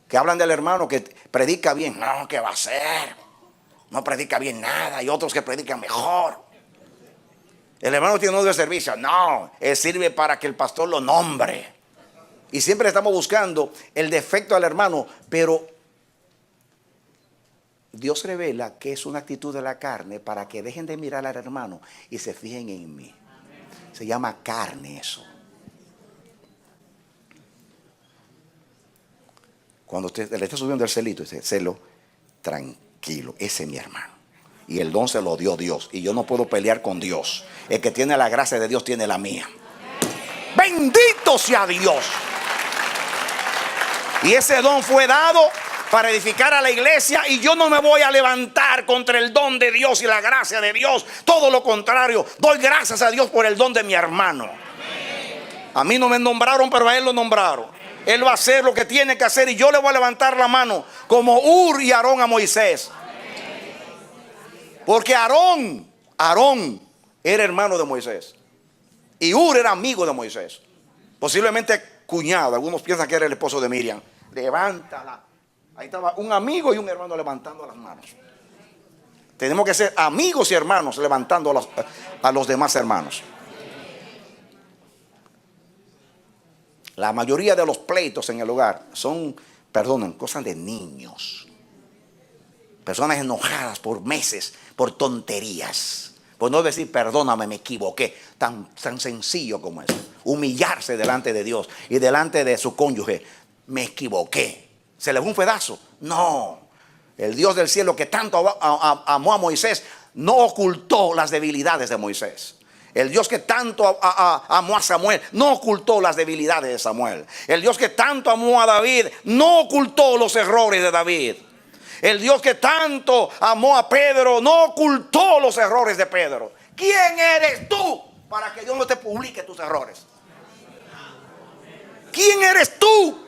Que hablan del hermano que predica bien. No, ¿qué va a hacer? No predica bien nada. Y otros que predican mejor. El hermano tiene uno de servicio. No, él sirve para que el pastor lo nombre. Y siempre estamos buscando el defecto del hermano. Pero Dios revela que es una actitud de la carne para que dejen de mirar al hermano y se fijen en mí. Se llama carne eso. Cuando usted le está subiendo el celito, dice, celo, tranquilo, ese es mi hermano. Y el don se lo dio Dios. Y yo no puedo pelear con Dios. El que tiene la gracia de Dios tiene la mía. Bendito sea Dios. Y ese don fue dado para edificar a la iglesia, y yo no me voy a levantar contra el don de Dios y la gracia de Dios. Todo lo contrario, doy gracias a Dios por el don de mi hermano. A mí no me nombraron, pero a él lo nombraron. Él va a hacer lo que tiene que hacer, y yo le voy a levantar la mano como Ur y Aarón a Moisés. Porque Aarón era hermano de Moisés y Ur era amigo de Moisés. Posiblemente cuñado. Algunos piensan que era el esposo de Miriam. Levántala. Ahí estaba un amigo y un hermano levantando las manos. Tenemos que ser amigos y hermanos levantando a los demás hermanos. La mayoría de los pleitos en el hogar son, perdonen, cosas de niños. Personas enojadas por meses, por tonterías. Por no decir, perdóname, me equivoqué. Tan sencillo como eso. Humillarse delante de Dios y delante de su cónyuge. Me equivoqué. ¿Se le fue un pedazo? No. El Dios del cielo, que tanto amó a Moisés, no ocultó las debilidades de Moisés. El Dios que tanto amó a Samuel no ocultó las debilidades de Samuel. El Dios que tanto amó a David no ocultó los errores de David. El Dios que tanto amó a Pedro no ocultó los errores de Pedro. ¿Quién eres tú para que Dios no te publique tus errores? ¿Quién eres tú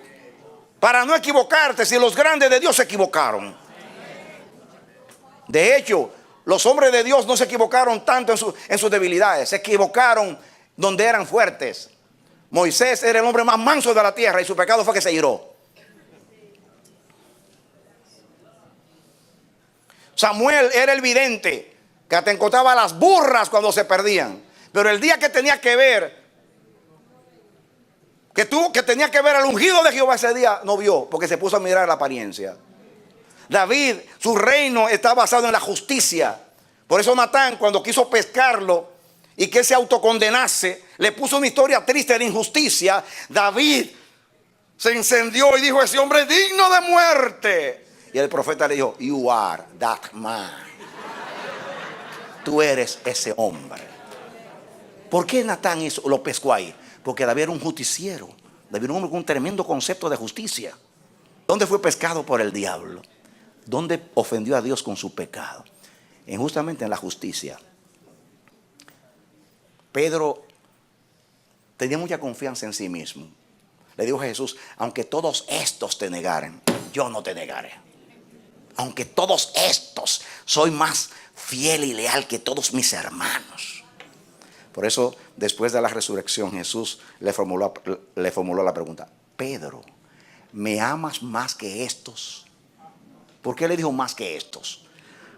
para no equivocarte si los grandes de Dios se equivocaron? De hecho, los hombres de Dios no se equivocaron tanto en sus debilidades. Se equivocaron donde eran fuertes. Moisés era el hombre más manso de la tierra y su pecado fue que se iró. Samuel era el vidente que atencotaba a las burras cuando se perdían. Pero el día que tenía que ver, que tenía que ver al ungido de Jehová, ese día no vio, porque se puso a mirar la apariencia. David, su reino está basado en la justicia. Por eso Natán, cuando quiso pescarlo y que se autocondenase, le puso una historia triste de injusticia. David se encendió y dijo, ese hombre es digno de muerte. Y el profeta le dijo, you are that man. Tú eres ese hombre. ¿Por qué Natán lo pescó ahí? Porque David era un justiciero. David era un hombre con un tremendo concepto de justicia. ¿Dónde fue pescado por el diablo? ¿Dónde ofendió a Dios con su pecado? Justamente en la justicia. Pedro tenía mucha confianza en sí mismo. Le dijo a Jesús, aunque todos estos te negaren, yo no te negaré. Aunque todos estos, soy más fiel y leal que todos mis hermanos. Por eso, después de la resurrección, Jesús le formuló la pregunta, Pedro, ¿me amas más que estos? ¿Por qué le dijo más que estos?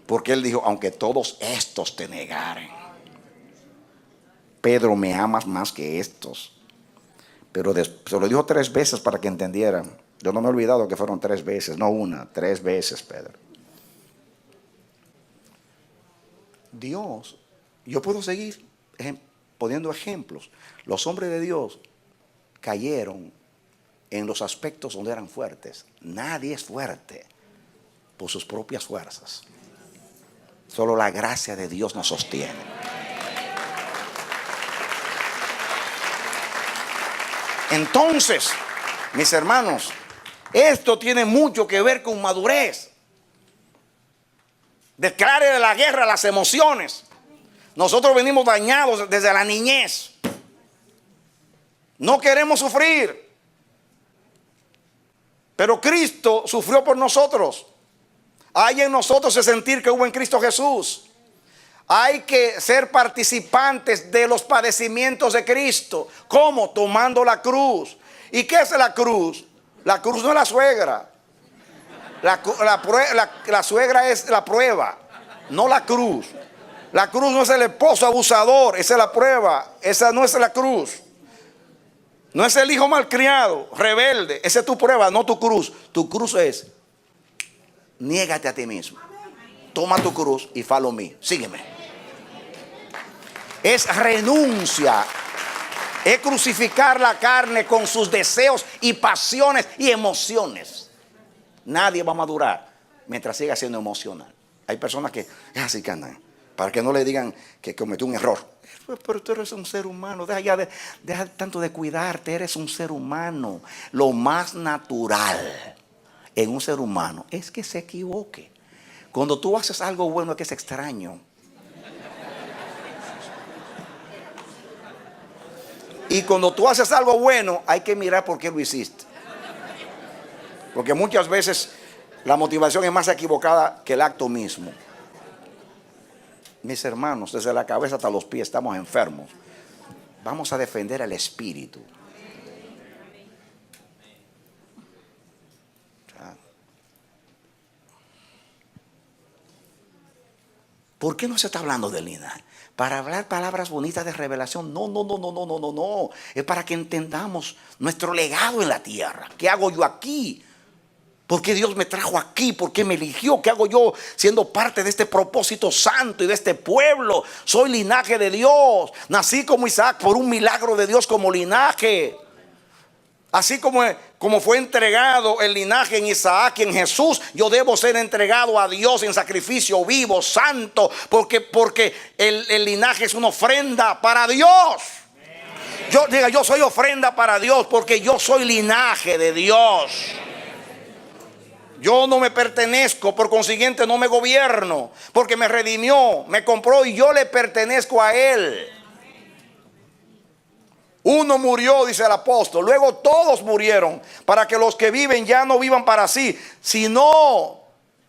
Porque él dijo, aunque todos estos te negaren. Pedro, ¿me amas más que estos? Pero se lo dijo 3 veces para que entendieran. Yo no me he olvidado que fueron 3 veces, no una, 3 veces, Pedro. Dios, yo puedo seguir poniendo ejemplos. Los hombres de Dios cayeron en los aspectos donde eran fuertes. Nadie es fuerte por sus propias fuerzas. Solo la gracia de Dios nos sostiene. Entonces, mis hermanos, esto tiene mucho que ver con madurez. Declare la guerra a las emociones. Nosotros venimos dañados desde la niñez. No queremos sufrir. Pero Cristo sufrió por nosotros. Hay en nosotros el sentir que hubo en Cristo Jesús. Hay que ser participantes de los padecimientos de Cristo. ¿Cómo? Tomando la cruz. ¿Y qué es la cruz? La cruz no es la suegra. La suegra es la prueba, no la cruz. La cruz no es el esposo abusador, esa es la prueba. Esa no es la cruz. No es el hijo malcriado, rebelde. Esa es tu prueba, no tu cruz. Tu cruz es, niégate a ti mismo. toma tu cruz y follow me, sígueme. Es renuncia, es crucificar la carne con sus deseos y pasiones y emociones. Nadie va a madurar mientras siga siendo emocional. Hay personas que es así que andan, para que no le digan que cometió un error. Pero tú eres un ser humano, deja tanto de cuidarte, eres un ser humano. Lo más natural en un ser humano es que se equivoque. Cuando tú haces algo bueno es que es extraño. Y cuando tú haces algo bueno hay que mirar por qué lo hiciste. Porque muchas veces la motivación es más equivocada que el acto mismo. Mis hermanos, desde la cabeza hasta los pies estamos enfermos. Vamos a defender el espíritu. ¿Por qué no se está hablando del linaje? Para hablar palabras bonitas de revelación. No. Es para que entendamos nuestro legado en la tierra. ¿Qué hago yo aquí? ¿Por qué Dios me trajo aquí? ¿Por qué me eligió? ¿Qué hago yo siendo parte de este propósito santo y de este pueblo? Soy linaje de Dios. Nací como Isaac por un milagro de Dios como linaje. Así como fue entregado el linaje en Isaac y en Jesús, yo debo ser entregado a Dios en sacrificio vivo, santo, porque el linaje es una ofrenda para Dios. Yo soy ofrenda para Dios porque yo soy linaje de Dios. Yo no me pertenezco, por consiguiente no me gobierno, porque me redimió, me compró y yo le pertenezco a Él. Uno murió, dice el apóstol, luego todos murieron, para que los que viven ya no vivan para sí, sino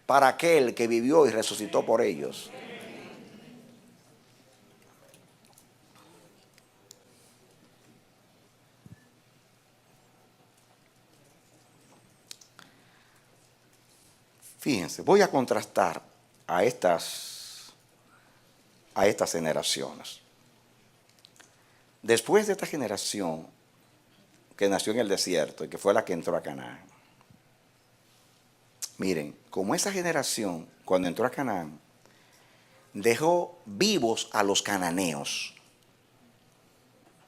para aquel que vivió y resucitó por ellos. Fíjense, voy a contrastar a estas generaciones. Después de esta generación que nació en el desierto y que fue la que entró a Canaán. Miren, como esa generación cuando entró a Canaán dejó vivos a los cananeos.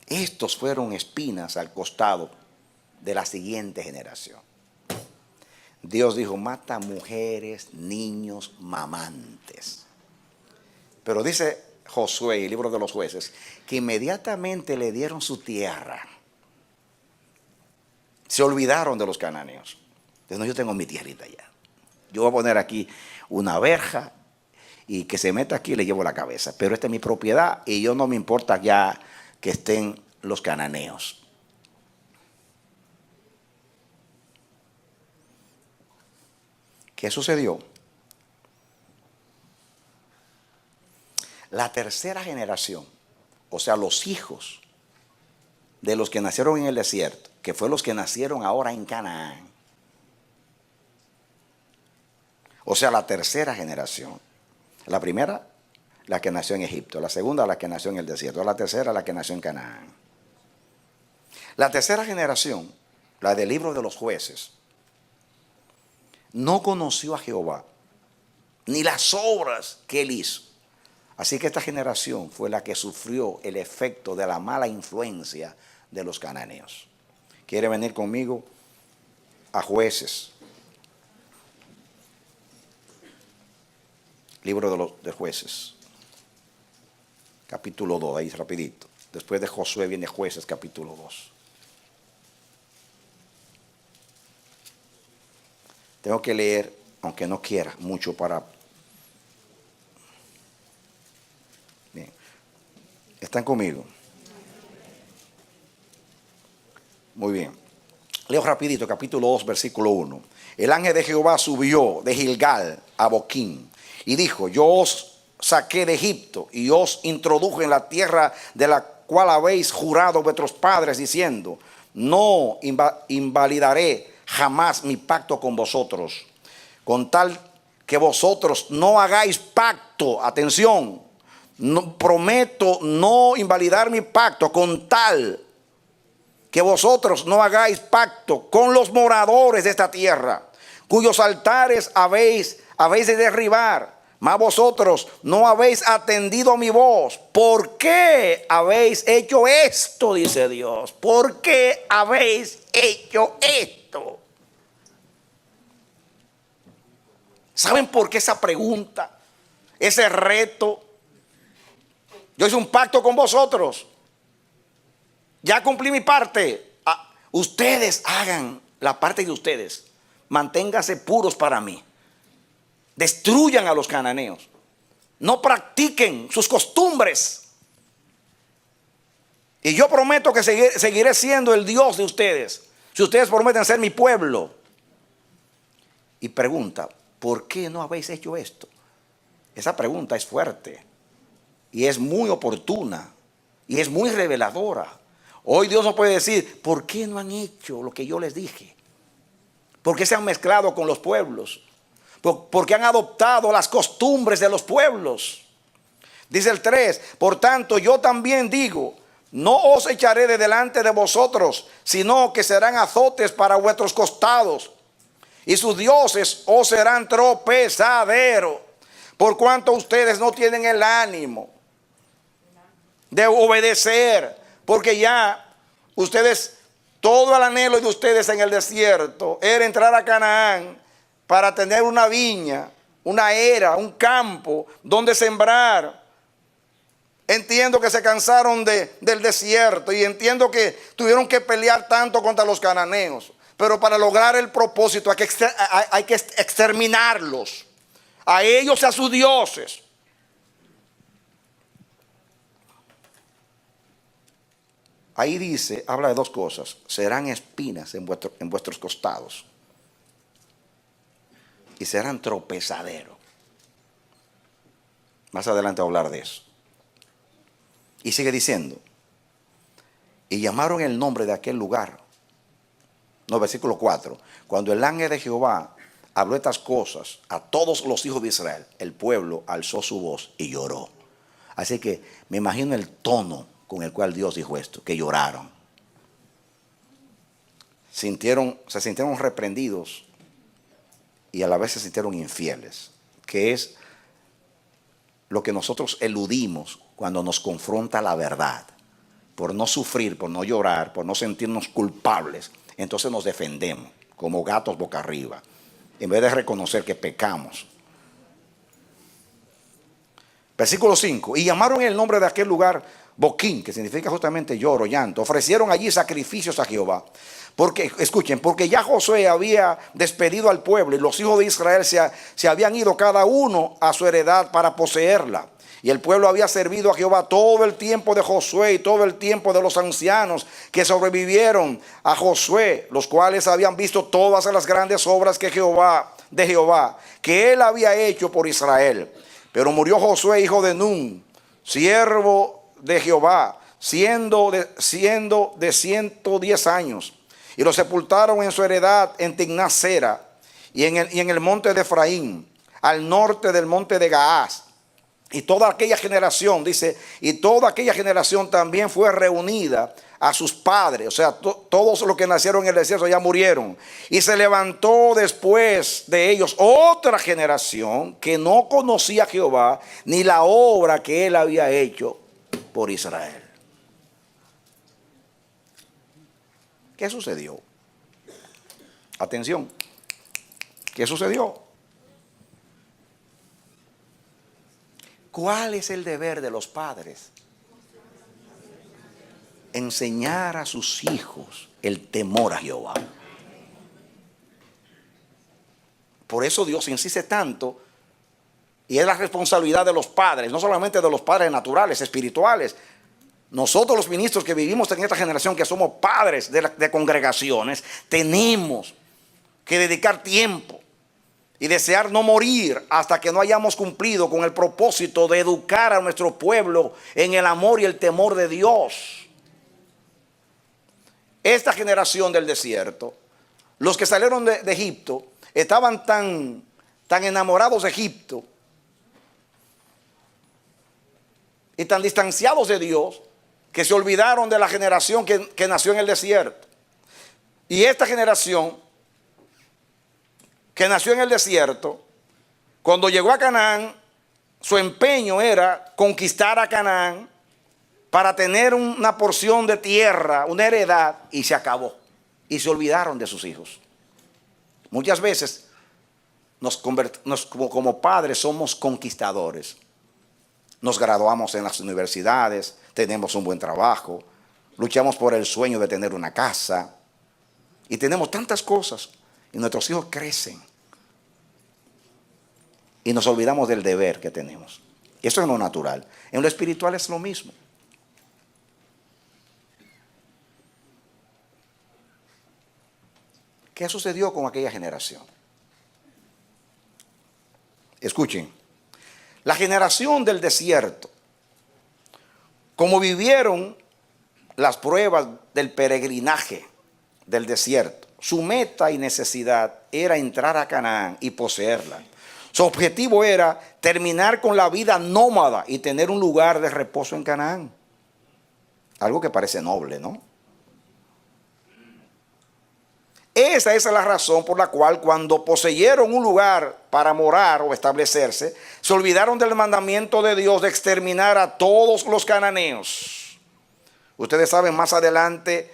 Estos fueron espinas al costado de la siguiente generación. Dios dijo, mata mujeres, niños, mamantes. Pero dice Josué, el libro de los jueces, que inmediatamente le dieron su tierra. Se olvidaron de los cananeos. Entonces, no, yo tengo mi tierrita ya. Yo voy a poner aquí una verja y que se meta aquí le llevo la cabeza. Pero esta es mi propiedad y yo no me importa ya que estén los cananeos. ¿Qué sucedió? La tercera generación, o sea, los hijos de los que nacieron en el desierto, que fue los que nacieron ahora en Canaán. O sea, la tercera generación. La primera, la que nació en Egipto. La segunda, la que nació en el desierto. La tercera, la que nació en Canaán. La tercera generación, la del libro de los jueces, no conoció a Jehová, ni las obras que él hizo. Así que esta generación fue la que sufrió el efecto de la mala influencia de los cananeos. ¿Quiere venir conmigo a Jueces? Libro de Jueces, capítulo 2, ahí rapidito. Después de Josué viene Jueces, capítulo 2. Tengo que leer, aunque no quiera, mucho para... Bien. ¿Están conmigo? Muy bien. Leo rapidito, capítulo 2, versículo 1. El ángel de Jehová subió de Gilgal a Boquim y dijo, yo os saqué de Egipto y os introduje en la tierra de la cual habéis jurado vuestros padres, diciendo, no invalidaré jamás mi pacto con vosotros, con tal que vosotros no hagáis pacto. Atención, no, prometo no invalidar mi pacto con tal que vosotros no hagáis pacto con los moradores de esta tierra, cuyos altares habéis de derribar, mas vosotros no habéis atendido mi voz. ¿Por qué habéis hecho esto? Dice Dios. ¿Por qué habéis hecho esto? ¿Saben por qué esa pregunta? Ese reto. Yo hice un pacto con vosotros. Ya cumplí mi parte. Ustedes hagan la parte de ustedes. Manténganse puros para mí. Destruyan a los cananeos. No practiquen sus costumbres. Y yo prometo que seguiré siendo el Dios de ustedes, si ustedes prometen ser mi pueblo. Y pregunta, ¿por qué no habéis hecho esto? Esa pregunta es fuerte. Y es muy oportuna. Y es muy reveladora. Hoy Dios nos puede decir, ¿por qué no han hecho lo que yo les dije? ¿Por qué se han mezclado con los pueblos? ¿Por qué han adoptado las costumbres de los pueblos? Dice el 3, por tanto yo también digo, no os echaré de delante de vosotros, sino que serán azotes para vuestros costados, y sus dioses os serán tropezadero, por cuanto ustedes no tienen el ánimo de obedecer, porque ya ustedes, todo el anhelo de ustedes en el desierto era entrar a Canaán para tener una viña, una era, un campo donde sembrar. Entiendo que se cansaron del desierto y entiendo que tuvieron que pelear tanto contra los cananeos, pero para lograr el propósito hay que exterminarlos, a ellos y a sus dioses. Ahí dice, habla de dos cosas. Serán espinas en vuestros costados. Y serán tropezaderos. Más adelante voy a hablar de eso. Y sigue diciendo. Y llamaron el nombre de aquel lugar. No, versículo 4. Cuando el ángel de Jehová habló estas cosas a todos los hijos de Israel, el pueblo alzó su voz y lloró. Así que me imagino el tono con el cual Dios dijo esto, que lloraron. Se sintieron reprendidos y a la vez se sintieron infieles, que es lo que nosotros eludimos cuando nos confronta la verdad. Por no sufrir, por no llorar, por no sentirnos culpables, entonces nos defendemos como gatos boca arriba, en vez de reconocer que pecamos. Versículo 5. Y llamaron el nombre de aquel lugar Boquín, que significa justamente lloro, llanto. Ofrecieron allí sacrificios a Jehová. Porque, escuchen, porque ya Josué había despedido al pueblo y los hijos de Israel se habían ido cada uno a su heredad para poseerla. Y el pueblo había servido a Jehová todo el tiempo de Josué y todo el tiempo de los ancianos que sobrevivieron a Josué, los cuales habían visto todas las grandes obras de Jehová, que él había hecho por Israel. Pero murió Josué, hijo de Nun, siervo de Jehová, siendo de 110 años. Y lo sepultaron en su heredad en Timnat-Sera y en el monte de Efraín, al norte del monte de Gaás. Y toda aquella generación, dice, y toda aquella generación también fue reunida a sus padres. O sea, todos los que nacieron en el desierto ya murieron. Y se levantó después de ellos otra generación que no conocía a Jehová ni la obra que él había hecho por Israel. ¿Qué sucedió? Atención. ¿Qué sucedió? ¿Cuál es el deber de los padres? Enseñar a sus hijos el temor a Jehová. Por eso Dios insiste tanto, y es la responsabilidad de los padres, no solamente de los padres naturales, espirituales. Nosotros los ministros que vivimos en esta generación, que somos padres de congregaciones, tenemos que dedicar tiempo y desear no morir hasta que no hayamos cumplido con el propósito de educar a nuestro pueblo en el amor y el temor de Dios. Esta generación del desierto, los que salieron de Egipto, estaban tan enamorados de Egipto y tan distanciados de Dios, que se olvidaron de la generación que nació en el desierto. Y esta generación que nació en el desierto, cuando llegó a Canaán, su empeño era conquistar a Canaán para tener una porción de tierra, una heredad, y se acabó. Y se olvidaron de sus hijos. Muchas veces como padres somos conquistadores. Nos graduamos en las universidades, tenemos un buen trabajo, luchamos por el sueño de tener una casa y tenemos tantas cosas y nuestros hijos crecen y nos olvidamos del deber que tenemos. Eso es lo natural. En lo espiritual es lo mismo. ¿Qué sucedió con aquella generación? Escuchen, la generación del desierto, como vivieron las pruebas del peregrinaje del desierto, su meta y necesidad era entrar a Canaán y poseerla. Su objetivo era terminar con la vida nómada y tener un lugar de reposo en Canaán. Algo que parece noble, ¿no? Esa es la razón por la cual cuando poseyeron un lugar para morar o establecerse, se olvidaron del mandamiento de Dios de exterminar a todos los cananeos. Ustedes saben, más adelante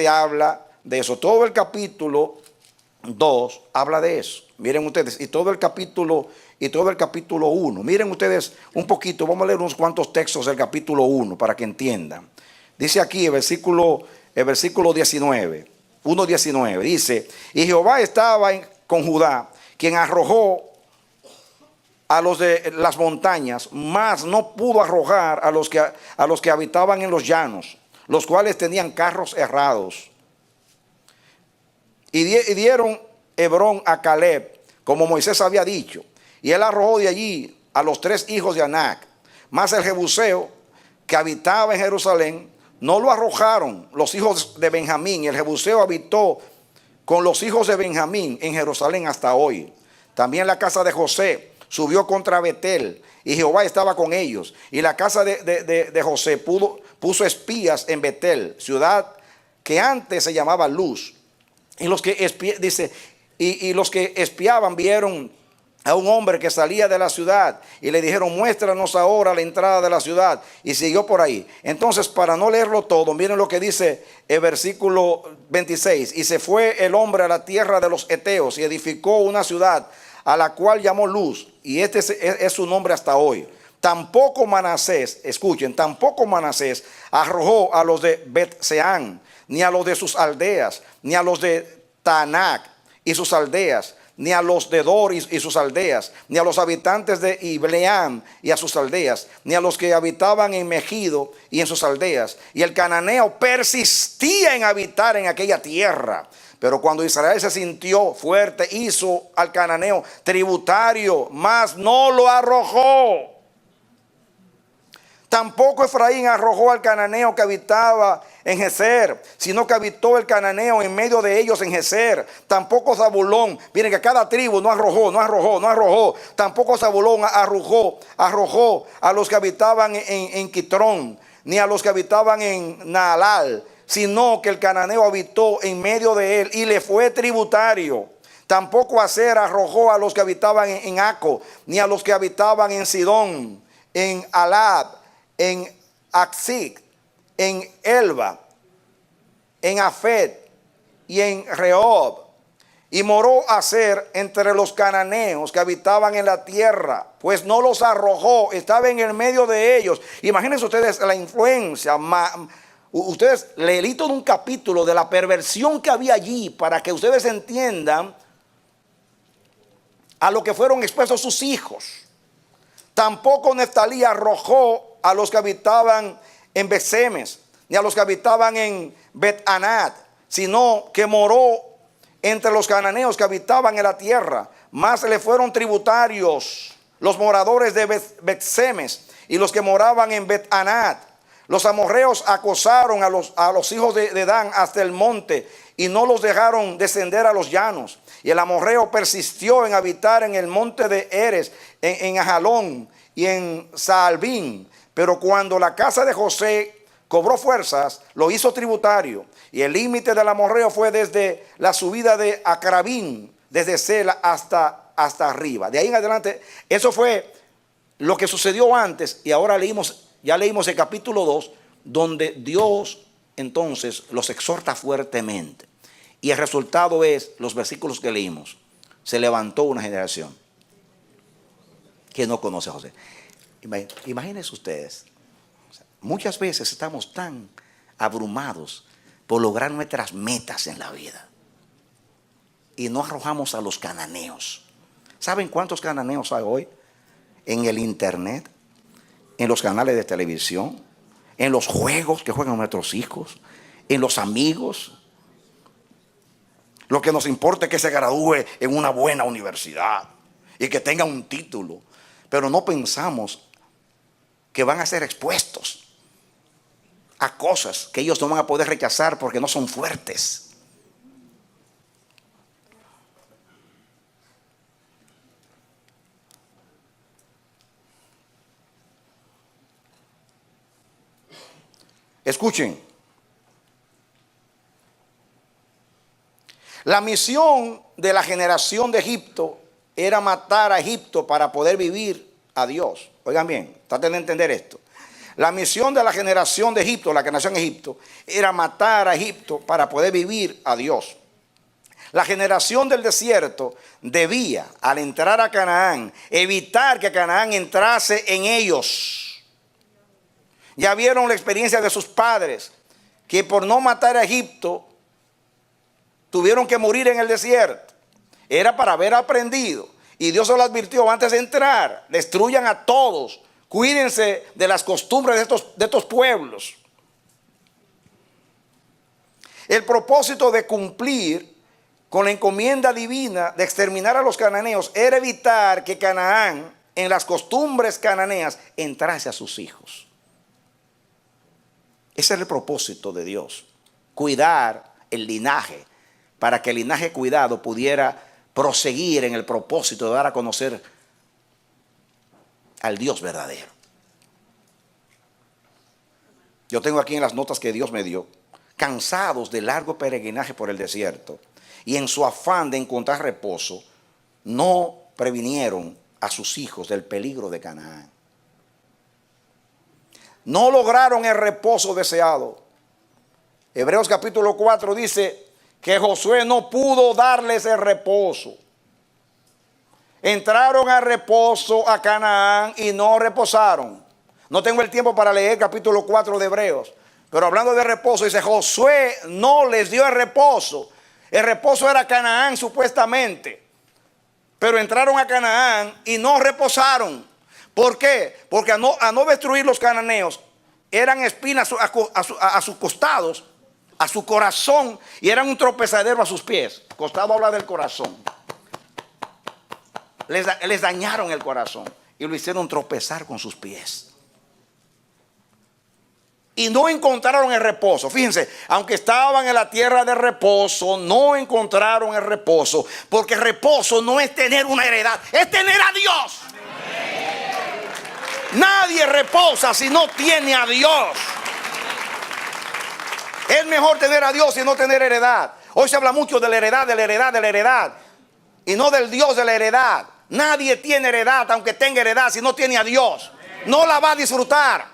habla de eso. Todo el capítulo 2 habla de eso. Miren ustedes, y todo el capítulo 1. Miren ustedes un poquito, vamos a leer unos cuantos textos del capítulo 1 para que entiendan. Dice aquí el versículo 19. 1:19 dice: y Jehová estaba con Judá, quien arrojó a los de las montañas, mas no pudo arrojar a los que habitaban en los llanos, los cuales tenían carros errados. Y dieron Hebrón a Caleb, como Moisés había dicho, y él arrojó de allí a los 3 hijos de Anac, mas el jebuseo que habitaba en Jerusalén no lo arrojaron los hijos de Benjamín, y el jebuseo habitó con los hijos de Benjamín en Jerusalén hasta hoy. También la casa de José subió contra Betel, y Jehová estaba con ellos. Y la casa de José puso espías en Betel, ciudad que antes se llamaba Luz. Y los que espiaban vieron a un hombre que salía de la ciudad y le dijeron: muéstranos ahora la entrada de la ciudad. Y siguió por ahí. Entonces, para no leerlo todo, miren lo que dice el versículo 26. Y se fue el hombre a la tierra de los Eteos y edificó una ciudad a la cual llamó Luz, y este es su nombre hasta hoy. Tampoco Manasés, escuchen, tampoco Manasés arrojó a los de Bet-Seán, ni a los de sus aldeas, ni a los de Taanac y sus aldeas, ni a los de Dor y sus aldeas, ni a los habitantes de Ibleam y a sus aldeas, ni a los que habitaban en Megido y en sus aldeas. Y el cananeo persistía en habitar en aquella tierra. Pero cuando Israel se sintió fuerte, hizo al cananeo tributario, mas no lo arrojó. Tampoco Efraín arrojó al cananeo que habitaba en Geser, sino que habitó el cananeo en medio de ellos en Geser. Tampoco Zabulón, miren que cada tribu no arrojó. Tampoco Zabulón arrojó a los que habitaban en Quitrón, ni a los que habitaban en Naalal, sino que el cananeo habitó en medio de él y le fue tributario. Tampoco Aser arrojó a los que habitaban en Aco, ni a los que habitaban en Sidón, en Alab, en Axig, en Elba, en Afet y en Rehob. Y moró Aser entre los cananeos que habitaban en la tierra, pues no los arrojó, estaba en el medio de ellos. Imagínense ustedes la influencia. Ustedes leí todo un capítulo de la perversión que había allí para que ustedes entiendan a lo que fueron expuestos sus hijos. Tampoco Neftalí arrojó a los que habitaban en Bet-Semes, ni a los que habitaban en Bet-Anat, sino que moró entre los cananeos que habitaban en la tierra. Más le fueron tributarios los moradores de Bet-Semes y los que moraban en Bet-Anat. Los amorreos acosaron a los hijos de Dan hasta el monte y no los dejaron descender a los llanos. Y el amorreo persistió en habitar en el monte de Eres, en Ajalón y en Saalbín. Pero cuando la casa de José cobró fuerzas, lo hizo tributario. Y el límite del amorreo fue desde la subida de Acrabín, desde Sela hasta arriba. De ahí en adelante, eso fue lo que sucedió antes, y ahora ya leímos el capítulo 2, donde Dios entonces los exhorta fuertemente. Y el resultado es los versículos que leímos. Se levantó una generación que no conoce a José. Imagínense ustedes, muchas veces estamos tan abrumados por lograr nuestras metas en la vida y no arrojamos a los cananeos. ¿Saben cuántos cananeos hay hoy? En el internet, en los canales de televisión, en los juegos que juegan nuestros hijos, en los amigos. Lo que nos importa es que se gradúe en una buena universidad y que tenga un título, pero no pensamos que van a ser expuestos a cosas que ellos no van a poder rechazar porque no son fuertes. Escuchen, la misión de la generación de Egipto era matar a Egipto para poder vivir a Dios. Oigan bien, traten de entender esto. La misión de la generación de Egipto, la que nació en Egipto, era matar a Egipto para poder vivir a Dios. La generación del desierto debía, al entrar a Canaán, evitar que Canaán entrase en ellos. Ya vieron la experiencia de sus padres, que por no matar a Egipto, tuvieron que morir en el desierto. Era para haber aprendido. Y Dios se lo advirtió antes de entrar: destruyan a todos, cuídense de las costumbres de estos pueblos. El propósito de cumplir con la encomienda divina de exterminar a los cananeos era evitar que Canaán, en las costumbres cananeas, entrase a sus hijos. Ese es el propósito de Dios: cuidar el linaje, para que el linaje cuidado pudiera proseguir en el propósito de dar a conocer al Dios verdadero. Yo tengo aquí en las notas que Dios me dio: cansados de largo peregrinaje por el desierto y en su afán de encontrar reposo, no previnieron a sus hijos del peligro de Canaán. No lograron el reposo deseado. Hebreos capítulo 4 dice que Josué no pudo darles el reposo. Entraron a reposo a Canaán y no reposaron. No tengo el tiempo para leer capítulo 4 de Hebreos, pero hablando de reposo, dice: Josué no les dio el reposo. El reposo era Canaán supuestamente, pero entraron a Canaán y no reposaron. ¿Por qué? Porque a no destruir los cananeos, eran espinas a sus costados, a su corazón, y eran un tropezadero a sus pies. Costado habla del corazón. Les dañaron el corazón y lo hicieron tropezar con sus pies. Y no encontraron el reposo. Fíjense, aunque estaban en la tierra de reposo, no encontraron el reposo, porque reposo no es tener una heredad, es tener a Dios. Nadie reposa si no tiene a Dios. Es mejor tener a Dios y no tener heredad. Hoy se habla mucho de la heredad, de la heredad, de la heredad, y no del Dios de la heredad. Nadie tiene heredad, aunque tenga heredad, si no tiene a Dios. No la va a disfrutar.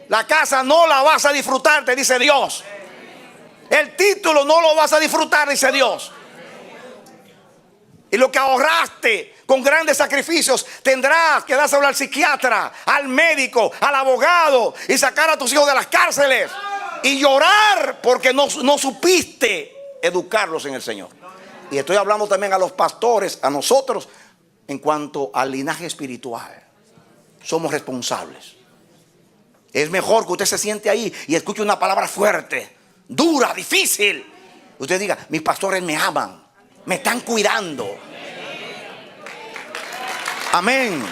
La casa no la vas a disfrutar, te dice Dios. El título no lo vas a disfrutar, dice Dios. Y lo que ahorraste con grandes sacrificios, tendrás que dárselo al psiquiatra, al médico, al abogado, y sacar a tus hijos de las cárceles y llorar porque no supiste educarlos en el Señor. Y estoy hablando también a los pastores, a nosotros, en cuanto al linaje espiritual. Somos responsables. Es mejor que usted se siente ahí y escuche una palabra fuerte, dura, difícil. Usted diga: mis pastores me aman, me están cuidando. Amén.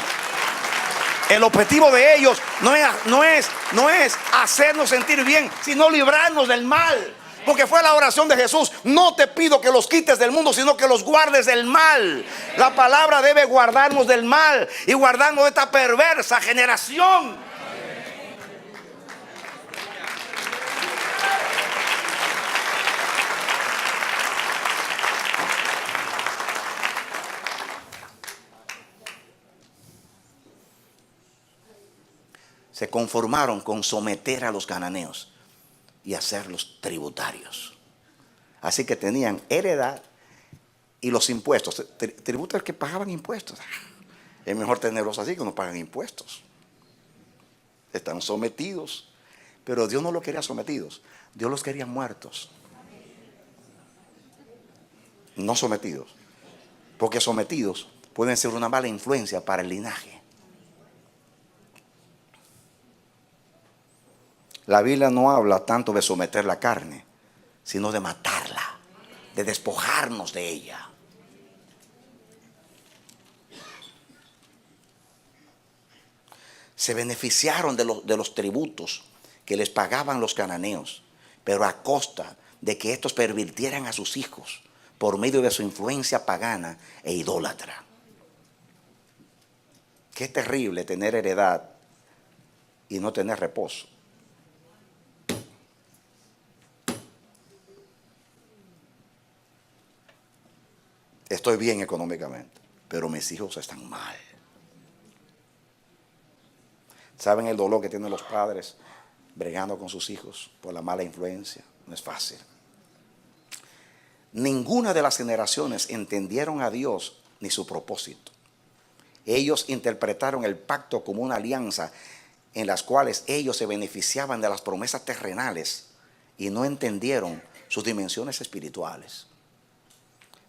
El objetivo de ellos no es hacernos sentir bien, sino librarnos del mal. Porque fue la oración de Jesús: no te pido que los quites del mundo, sino que los guardes del mal. La palabra debe guardarnos del mal y guardarnos de esta perversa generación. se conformaron con someter a los cananeos y hacerlos tributarios. Así que tenían heredad y los impuestos. Tributos que pagaban impuestos. Es mejor tenerlos así que no pagan impuestos. Están sometidos. Pero Dios no los quería sometidos. Dios los quería muertos. No sometidos. Porque sometidos pueden ser una mala influencia para el linaje. La Biblia no habla tanto de someter la carne, sino de matarla, de despojarnos de ella. Se beneficiaron de los tributos que les pagaban los cananeos, pero a costa de que estos pervirtieran a sus hijos por medio de su influencia pagana e idólatra. Qué terrible tener heredad y no tener reposo. Estoy bien económicamente, pero mis hijos están mal. ¿Saben el dolor que tienen los padres bregando con sus hijos por la mala influencia? No es fácil. Ninguna de las generaciones entendieron a Dios ni su propósito. Ellos interpretaron el pacto como una alianza en las cuales ellos se beneficiaban de las promesas terrenales y no entendieron sus dimensiones espirituales.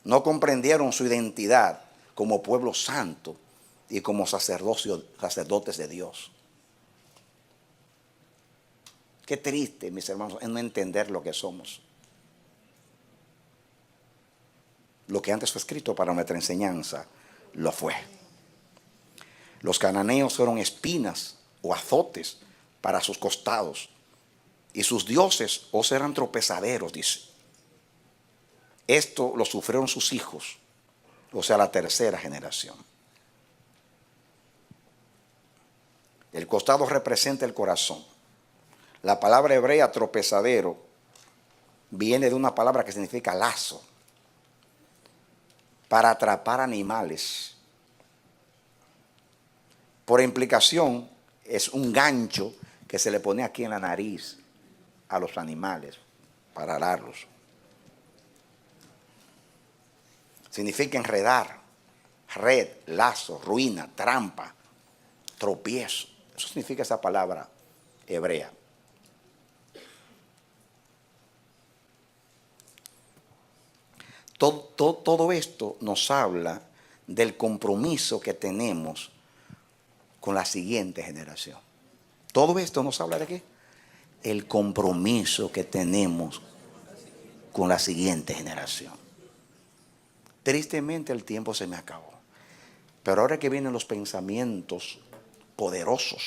No comprendieron su identidad como pueblo santo y como sacerdotes de Dios. Qué triste, mis hermanos, en no entender lo que somos. Lo que antes fue escrito para nuestra enseñanza, lo fue. Los cananeos fueron espinas o azotes para sus costados, y sus dioses os eran tropezaderos, dice. Esto lo sufrieron sus hijos, o sea, la tercera generación. El costado representa el corazón. La palabra hebrea tropezadero viene de una palabra que significa lazo, para atrapar animales. Por implicación, es un gancho que se le pone aquí en la nariz a los animales para atarlos. Significa enredar, red, lazo, ruina, trampa, tropiezo. Eso significa esa palabra hebrea. Todo esto nos habla del compromiso que tenemos con la siguiente generación. Todo esto nos habla de qué? El compromiso que tenemos con la siguiente generación. Tristemente el tiempo se me acabó. Pero ahora que vienen los pensamientos poderosos,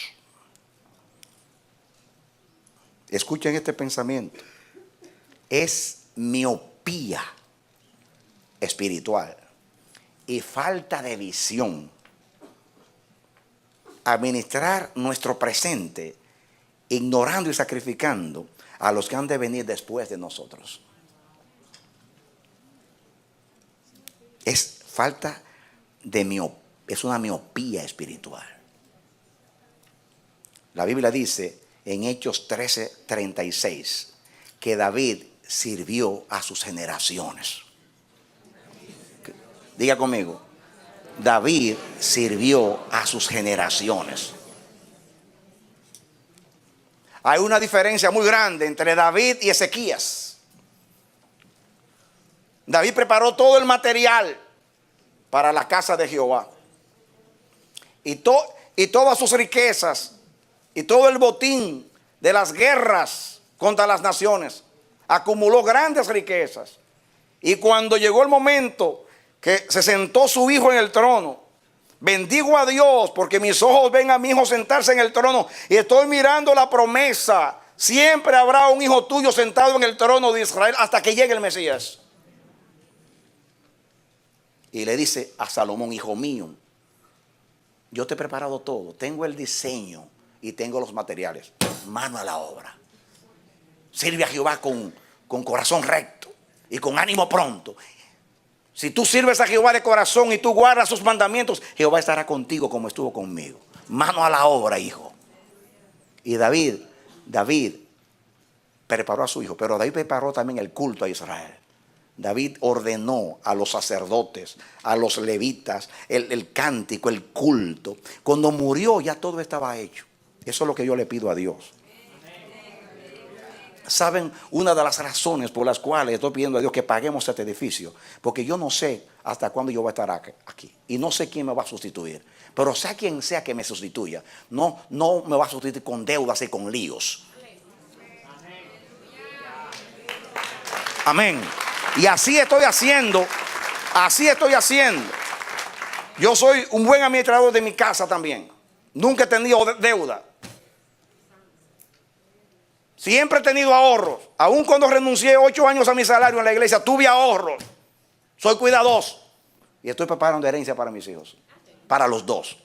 escuchen este pensamiento. Es miopía espiritual y falta de visión administrar nuestro presente ignorando y sacrificando a los que han de venir después de nosotros. Es falta de es una miopía espiritual. La Biblia dice en Hechos 13:36 que David sirvió a sus generaciones. Diga conmigo, David sirvió a sus generaciones. Hay una diferencia muy grande entre David y Ezequías. David preparó todo el material para la casa de Jehová. Y todas sus riquezas y todo el botín de las guerras contra las naciones. Acumuló grandes riquezas. Y cuando llegó el momento que se sentó su hijo en el trono, bendigo a Dios porque mis ojos ven a mi hijo sentarse en el trono y estoy mirando la promesa. Siempre habrá un hijo tuyo sentado en el trono de Israel hasta que llegue el Mesías. Y le dice a Salomón, hijo mío, yo te he preparado todo, tengo el diseño y tengo los materiales. Mano a la obra. Sirve a Jehová con corazón recto y con ánimo pronto. Si tú sirves a Jehová de corazón y tú guardas sus mandamientos, Jehová estará contigo como estuvo conmigo. Mano a la obra, hijo. Y David preparó a su hijo, pero David preparó también el culto a Israel. David ordenó a los sacerdotes, a los levitas, el cántico, el culto. Cuando murió ya todo estaba hecho. Eso es lo que yo le pido a Dios. ¿Saben? Una de las razones por las cuales estoy pidiendo a Dios que paguemos este edificio, porque yo no sé hasta cuándo yo voy a estar aquí. Y no sé quién me va a sustituir. Pero sea quien sea que me sustituya, no me va a sustituir con deudas y con líos. Amén. Y así estoy haciendo. Yo soy un buen administrador de mi casa también. Nunca he tenido deuda. Siempre he tenido ahorros. Aun cuando renuncié 8 años a mi salario en la iglesia, tuve ahorros. Soy cuidadoso. Y estoy preparando herencia para mis hijos. Para los dos.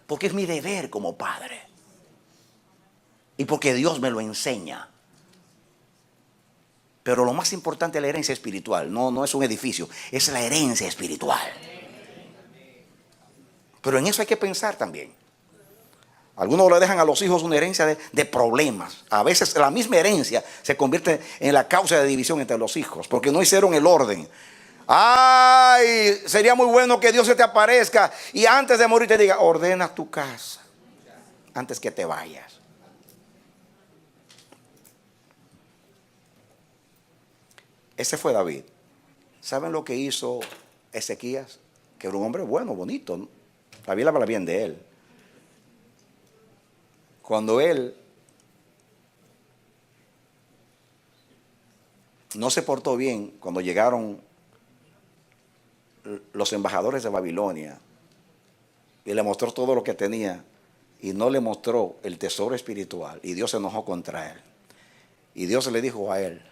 Porque es mi deber como padre. Y porque Dios me lo enseña. Pero lo más importante es la herencia espiritual. No es un edificio, es la herencia espiritual. Pero en eso hay que pensar también. Algunos le dejan a los hijos una herencia de problemas. A veces la misma herencia se convierte en la causa de división entre los hijos, porque no hicieron el orden. Ay, sería muy bueno que Dios se te aparezca y antes de morir te diga: ordena tu casa antes que te vayas. Ese fue David. ¿Saben lo que hizo Ezequías? Que era un hombre bueno, bonito, ¿no? La Biblia habla bien de él. Cuando él no se portó bien, cuando llegaron los embajadores de Babilonia y le mostró todo lo que tenía y no le mostró el tesoro espiritual, y Dios se enojó contra él. Y Dios le dijo a él,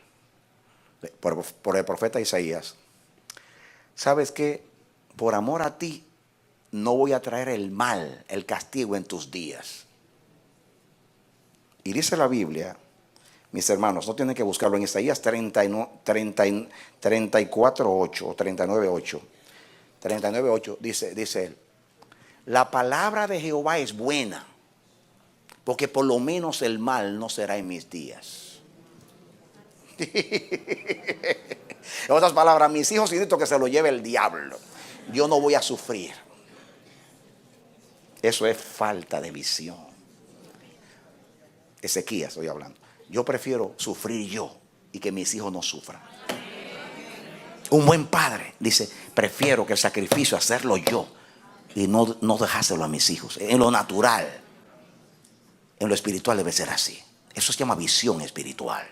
por el profeta Isaías: ¿sabes qué? Por amor a ti no voy a traer el mal, el castigo en tus días. Y dice la Biblia, mis hermanos, no tienen que buscarlo, en Isaías 34:8 o 39:8. 39:8 dice él: la palabra de Jehová es buena, porque por lo menos el mal no será en mis días. En otras palabras, mis hijos necesito que se lo lleve el diablo. Yo no voy a sufrir. Eso es falta de visión. Ezequías estoy hablando. Yo prefiero sufrir yo y que mis hijos no sufran. Un buen padre dice: prefiero que el sacrificio hacerlo yo y no dejárselo a mis hijos. En lo natural, en lo espiritual debe ser así. Eso se llama visión espiritual.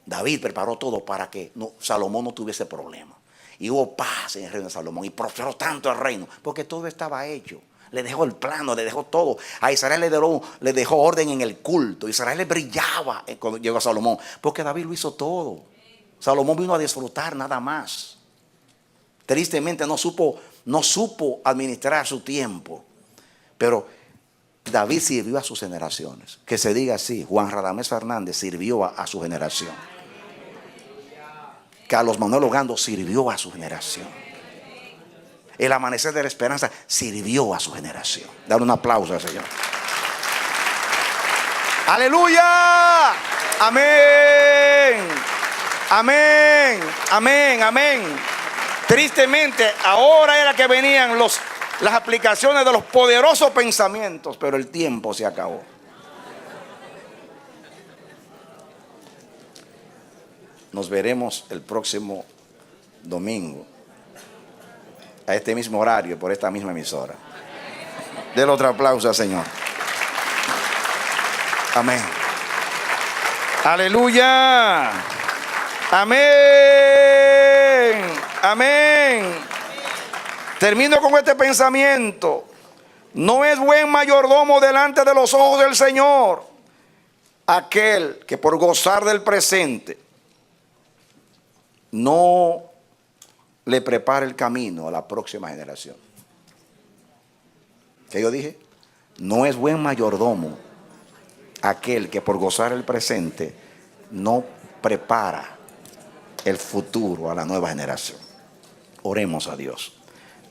David preparó todo para que Salomón no tuviese problema. Y hubo paz en el reino de Salomón. Y prosperó tanto el reino, porque todo estaba hecho. Le dejó el plano, le dejó todo. A Israel le dejó orden en el culto. Israel le brillaba cuando llegó a Salomón, porque David lo hizo todo. Salomón vino a disfrutar nada más. Tristemente no supo administrar su tiempo. Pero David sirvió a sus generaciones. Que se diga así: Juan Radamés Fernández sirvió a su generación. Carlos Manuel Ogando sirvió a su generación. El Amanecer de la Esperanza sirvió a su generación. Dale un aplauso al Señor. ¡Aleluya! ¡Amén! ¡Amén! ¡Amén! ¡Amén! Tristemente, ahora era que venían las aplicaciones de los poderosos pensamientos, pero el tiempo se acabó. Nos veremos el próximo domingo a este mismo horario por esta misma emisora. Denle otro aplauso al Señor. Amén. Aleluya. Amén. Amén. Termino con este pensamiento. No es buen mayordomo delante de los ojos del Señor aquel que por gozar del presente no le prepara el camino a la próxima generación. ¿Qué yo dije? No es buen mayordomo aquel que por gozar el presente no prepara el futuro a la nueva generación. Oremos a Dios.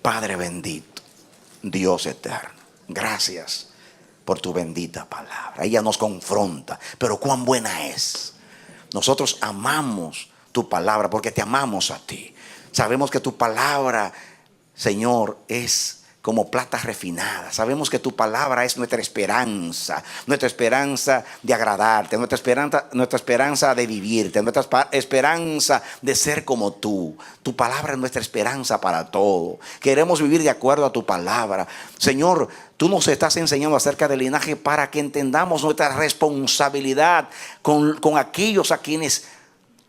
Padre bendito, Dios eterno. Gracias por tu bendita palabra. Ella nos confronta, pero cuán buena es. Nosotros amamos tu palabra porque te amamos a ti. Sabemos que tu palabra, Señor, es como plata refinada. Sabemos que tu palabra es nuestra esperanza de agradarte, nuestra esperanza de vivirte, nuestra esperanza de ser como tú. Tu palabra es nuestra esperanza para todo. Queremos vivir de acuerdo a tu palabra. Señor, tú nos estás enseñando acerca del linaje para que entendamos nuestra responsabilidad con aquellos a quienes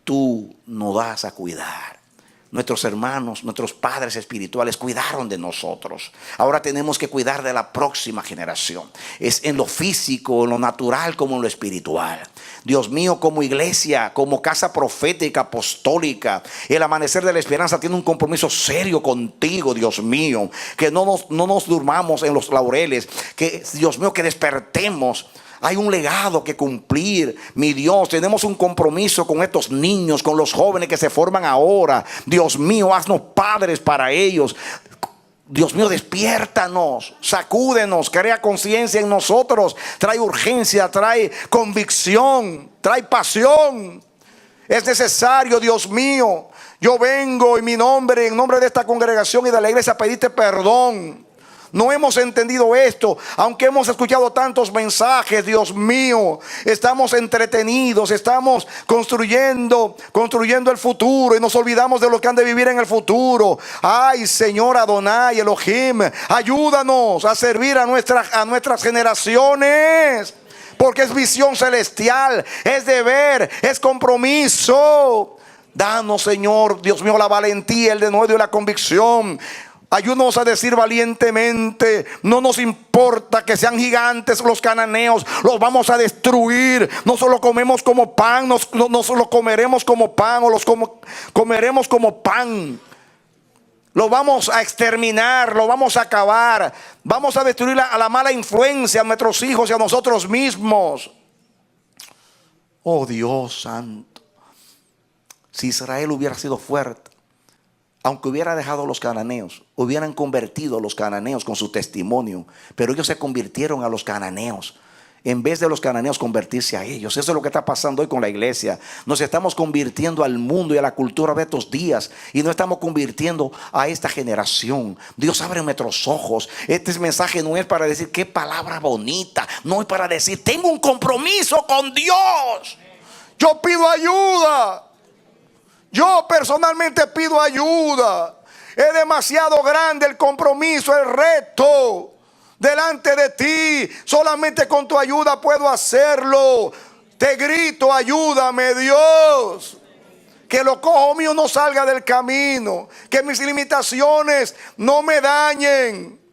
tú nos vas a cuidar. Nuestros hermanos, nuestros padres espirituales cuidaron de nosotros. Ahora tenemos que cuidar de la próxima generación. Es en lo físico, en lo natural como en lo espiritual. Dios mío, como iglesia, como casa profética, apostólica, el Amanecer de la Esperanza tiene un compromiso serio contigo, Dios mío. Que no nos durmamos en los laureles. Que, Dios mío, que despertemos. Hay un legado que cumplir, mi Dios. Tenemos un compromiso con estos niños, con los jóvenes que se forman ahora. Dios mío, haznos padres para ellos. Dios mío, despiértanos, sacúdenos, crea conciencia en nosotros. Trae urgencia, trae convicción, trae pasión. Es necesario, Dios mío. Yo vengo en nombre de esta congregación y de la iglesia, a pedirte perdón. No hemos entendido esto, aunque hemos escuchado tantos mensajes, Dios mío. Estamos entretenidos, estamos construyendo el futuro y nos olvidamos de lo que han de vivir en el futuro. Ay, Señor Adonai, Elohim, ayúdanos a servir a nuestras generaciones. Porque es visión celestial, es deber, es compromiso. Danos, Señor, Dios mío, la valentía, el denuedo y la convicción. Ayúdanos a decir valientemente: no nos importa que sean gigantes los cananeos, los vamos a destruir. No solo comemos como pan, no solo comeremos como pan, o comeremos como pan. Lo vamos a exterminar, lo vamos a acabar. Vamos a destruir a la mala influencia, a nuestros hijos y a nosotros mismos. Oh Dios santo, si Israel hubiera sido fuerte, aunque hubiera dejado a los cananeos, hubieran convertido a los cananeos con su testimonio. Pero ellos se convirtieron a los cananeos, en vez de los cananeos convertirse a ellos. Eso es lo que está pasando hoy con la iglesia. Nos estamos convirtiendo al mundo y a la cultura de estos días, y no estamos convirtiendo a esta generación. Dios, abre nuestros ojos. Este mensaje no es para decir qué palabra bonita. No es para decir tengo un compromiso con Dios. Yo pido ayuda. Yo personalmente pido ayuda. Es demasiado grande el compromiso, el reto delante de ti. Solamente con tu ayuda puedo hacerlo. Te grito: ayúdame, Dios. Que lo cojo mío no salga del camino. Que mis limitaciones no me dañen.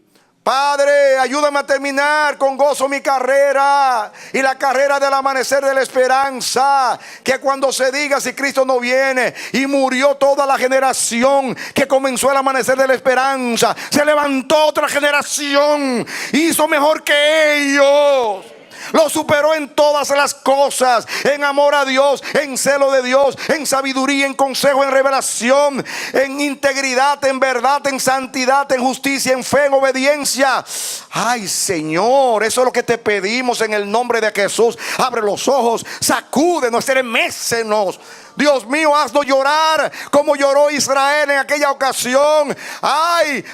Padre, ayúdame a terminar con gozo mi carrera y la carrera del amanecer de la esperanza. Que cuando se diga, si Cristo no viene, y murió toda la generación que comenzó el amanecer de la esperanza, se levantó otra generación, hizo mejor que ellos. Lo superó en todas las cosas, en amor a Dios, en celo de Dios, en sabiduría, en consejo, en revelación, en integridad, en verdad, en santidad, en justicia, en fe, en obediencia. Ay, Señor, eso es lo que te pedimos en el nombre de Jesús. Abre los ojos, sacúdenos, estremécenos. Dios mío, haznos llorar como lloró Israel en aquella ocasión. Ay,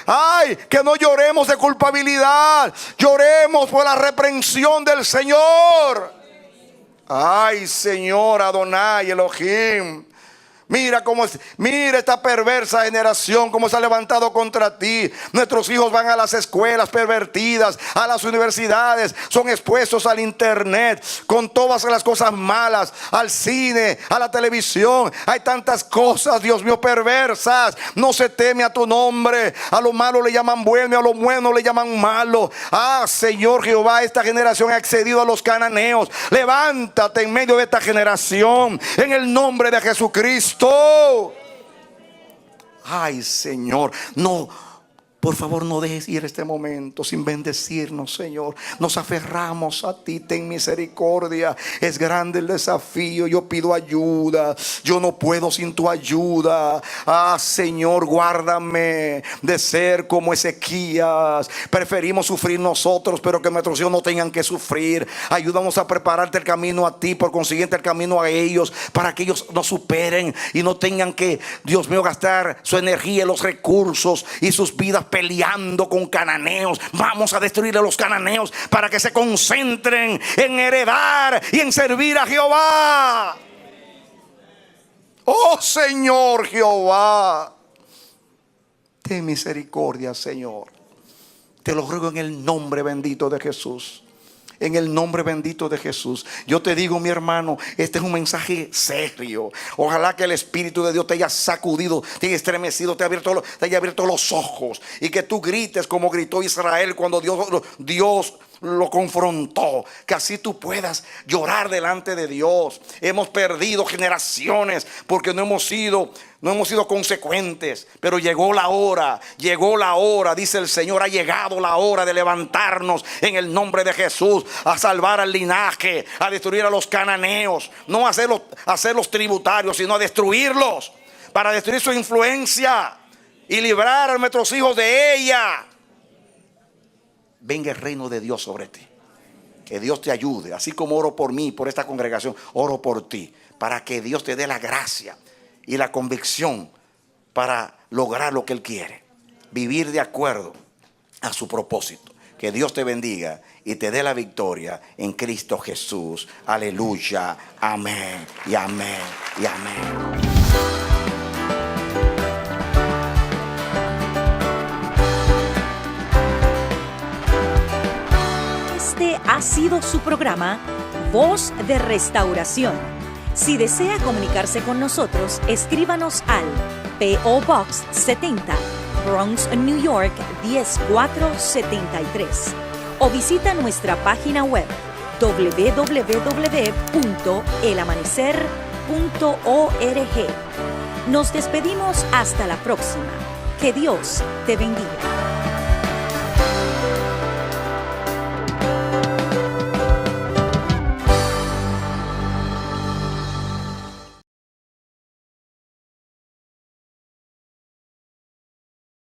que no lloremos de culpabilidad, lloremos por la reprensión del Señor. Ay, Señor Adonai, Elohim. Mira esta perversa generación, cómo se ha levantado contra ti. Nuestros hijos van a las escuelas pervertidas, a las universidades, son expuestos al internet con todas las cosas malas, al cine, a la televisión. Hay tantas cosas, Dios mío, perversas. No se teme a tu nombre. A lo malo le llaman bueno y a lo bueno le llaman malo. Ah, Señor Jehová, esta generación ha excedido a los cananeos. Levántate en medio de esta generación, en el nombre de Jesucristo. Ay, Señor, no Por favor, no dejes ir este momento sin bendecirnos, Señor. Nos aferramos a ti, ten misericordia. Es grande el desafío, yo pido ayuda. Yo no puedo sin tu ayuda. Señor, guárdame de ser como Ezequías. Preferimos sufrir nosotros, pero que nuestros hijos no tengan que sufrir. Ayúdanos a prepararte el camino a ti, por consiguiente el camino a ellos, para que ellos nos superen y no tengan que, Dios mío, gastar su energía, los recursos y sus vidas peleando con cananeos. Vamos a destruir a los cananeos para que se concentren en heredar y en servir a Jehová. Oh Señor Jehová, ten misericordia, Señor. Te lo ruego en el nombre bendito de Jesús. En el nombre bendito de Jesús. Yo te digo, mi hermano, este es un mensaje serio. Ojalá que el Espíritu de Dios te haya sacudido, te haya estremecido, te haya abierto los ojos, y que tú grites como gritó Israel cuando Dios lo confrontó. Que así tú puedas llorar delante de Dios. Hemos perdido generaciones porque no hemos sido consecuentes. Pero llegó la hora, dice el Señor, ha llegado la hora de levantarnos en el nombre de Jesús, a salvar al linaje, a destruir a los cananeos, no a hacerlos tributarios, sino a destruirlos, para destruir su influencia y librar a nuestros hijos de ella. Venga el reino de Dios sobre ti. Que Dios te ayude. Así como oro por mí, por esta congregación, oro por ti, para que Dios te dé la gracia y la convicción para lograr lo que Él quiere, vivir de acuerdo a su propósito. Que Dios te bendiga y te dé la victoria en Cristo Jesús. Aleluya, amén y amén y amén. Este ha sido su programa Voz de Restauración. Si desea comunicarse con nosotros, escríbanos al P.O. Box 70, Bronx, New York 10473, o visita nuestra página web www.elamanecer.org. Nos despedimos hasta la próxima. Que Dios te bendiga.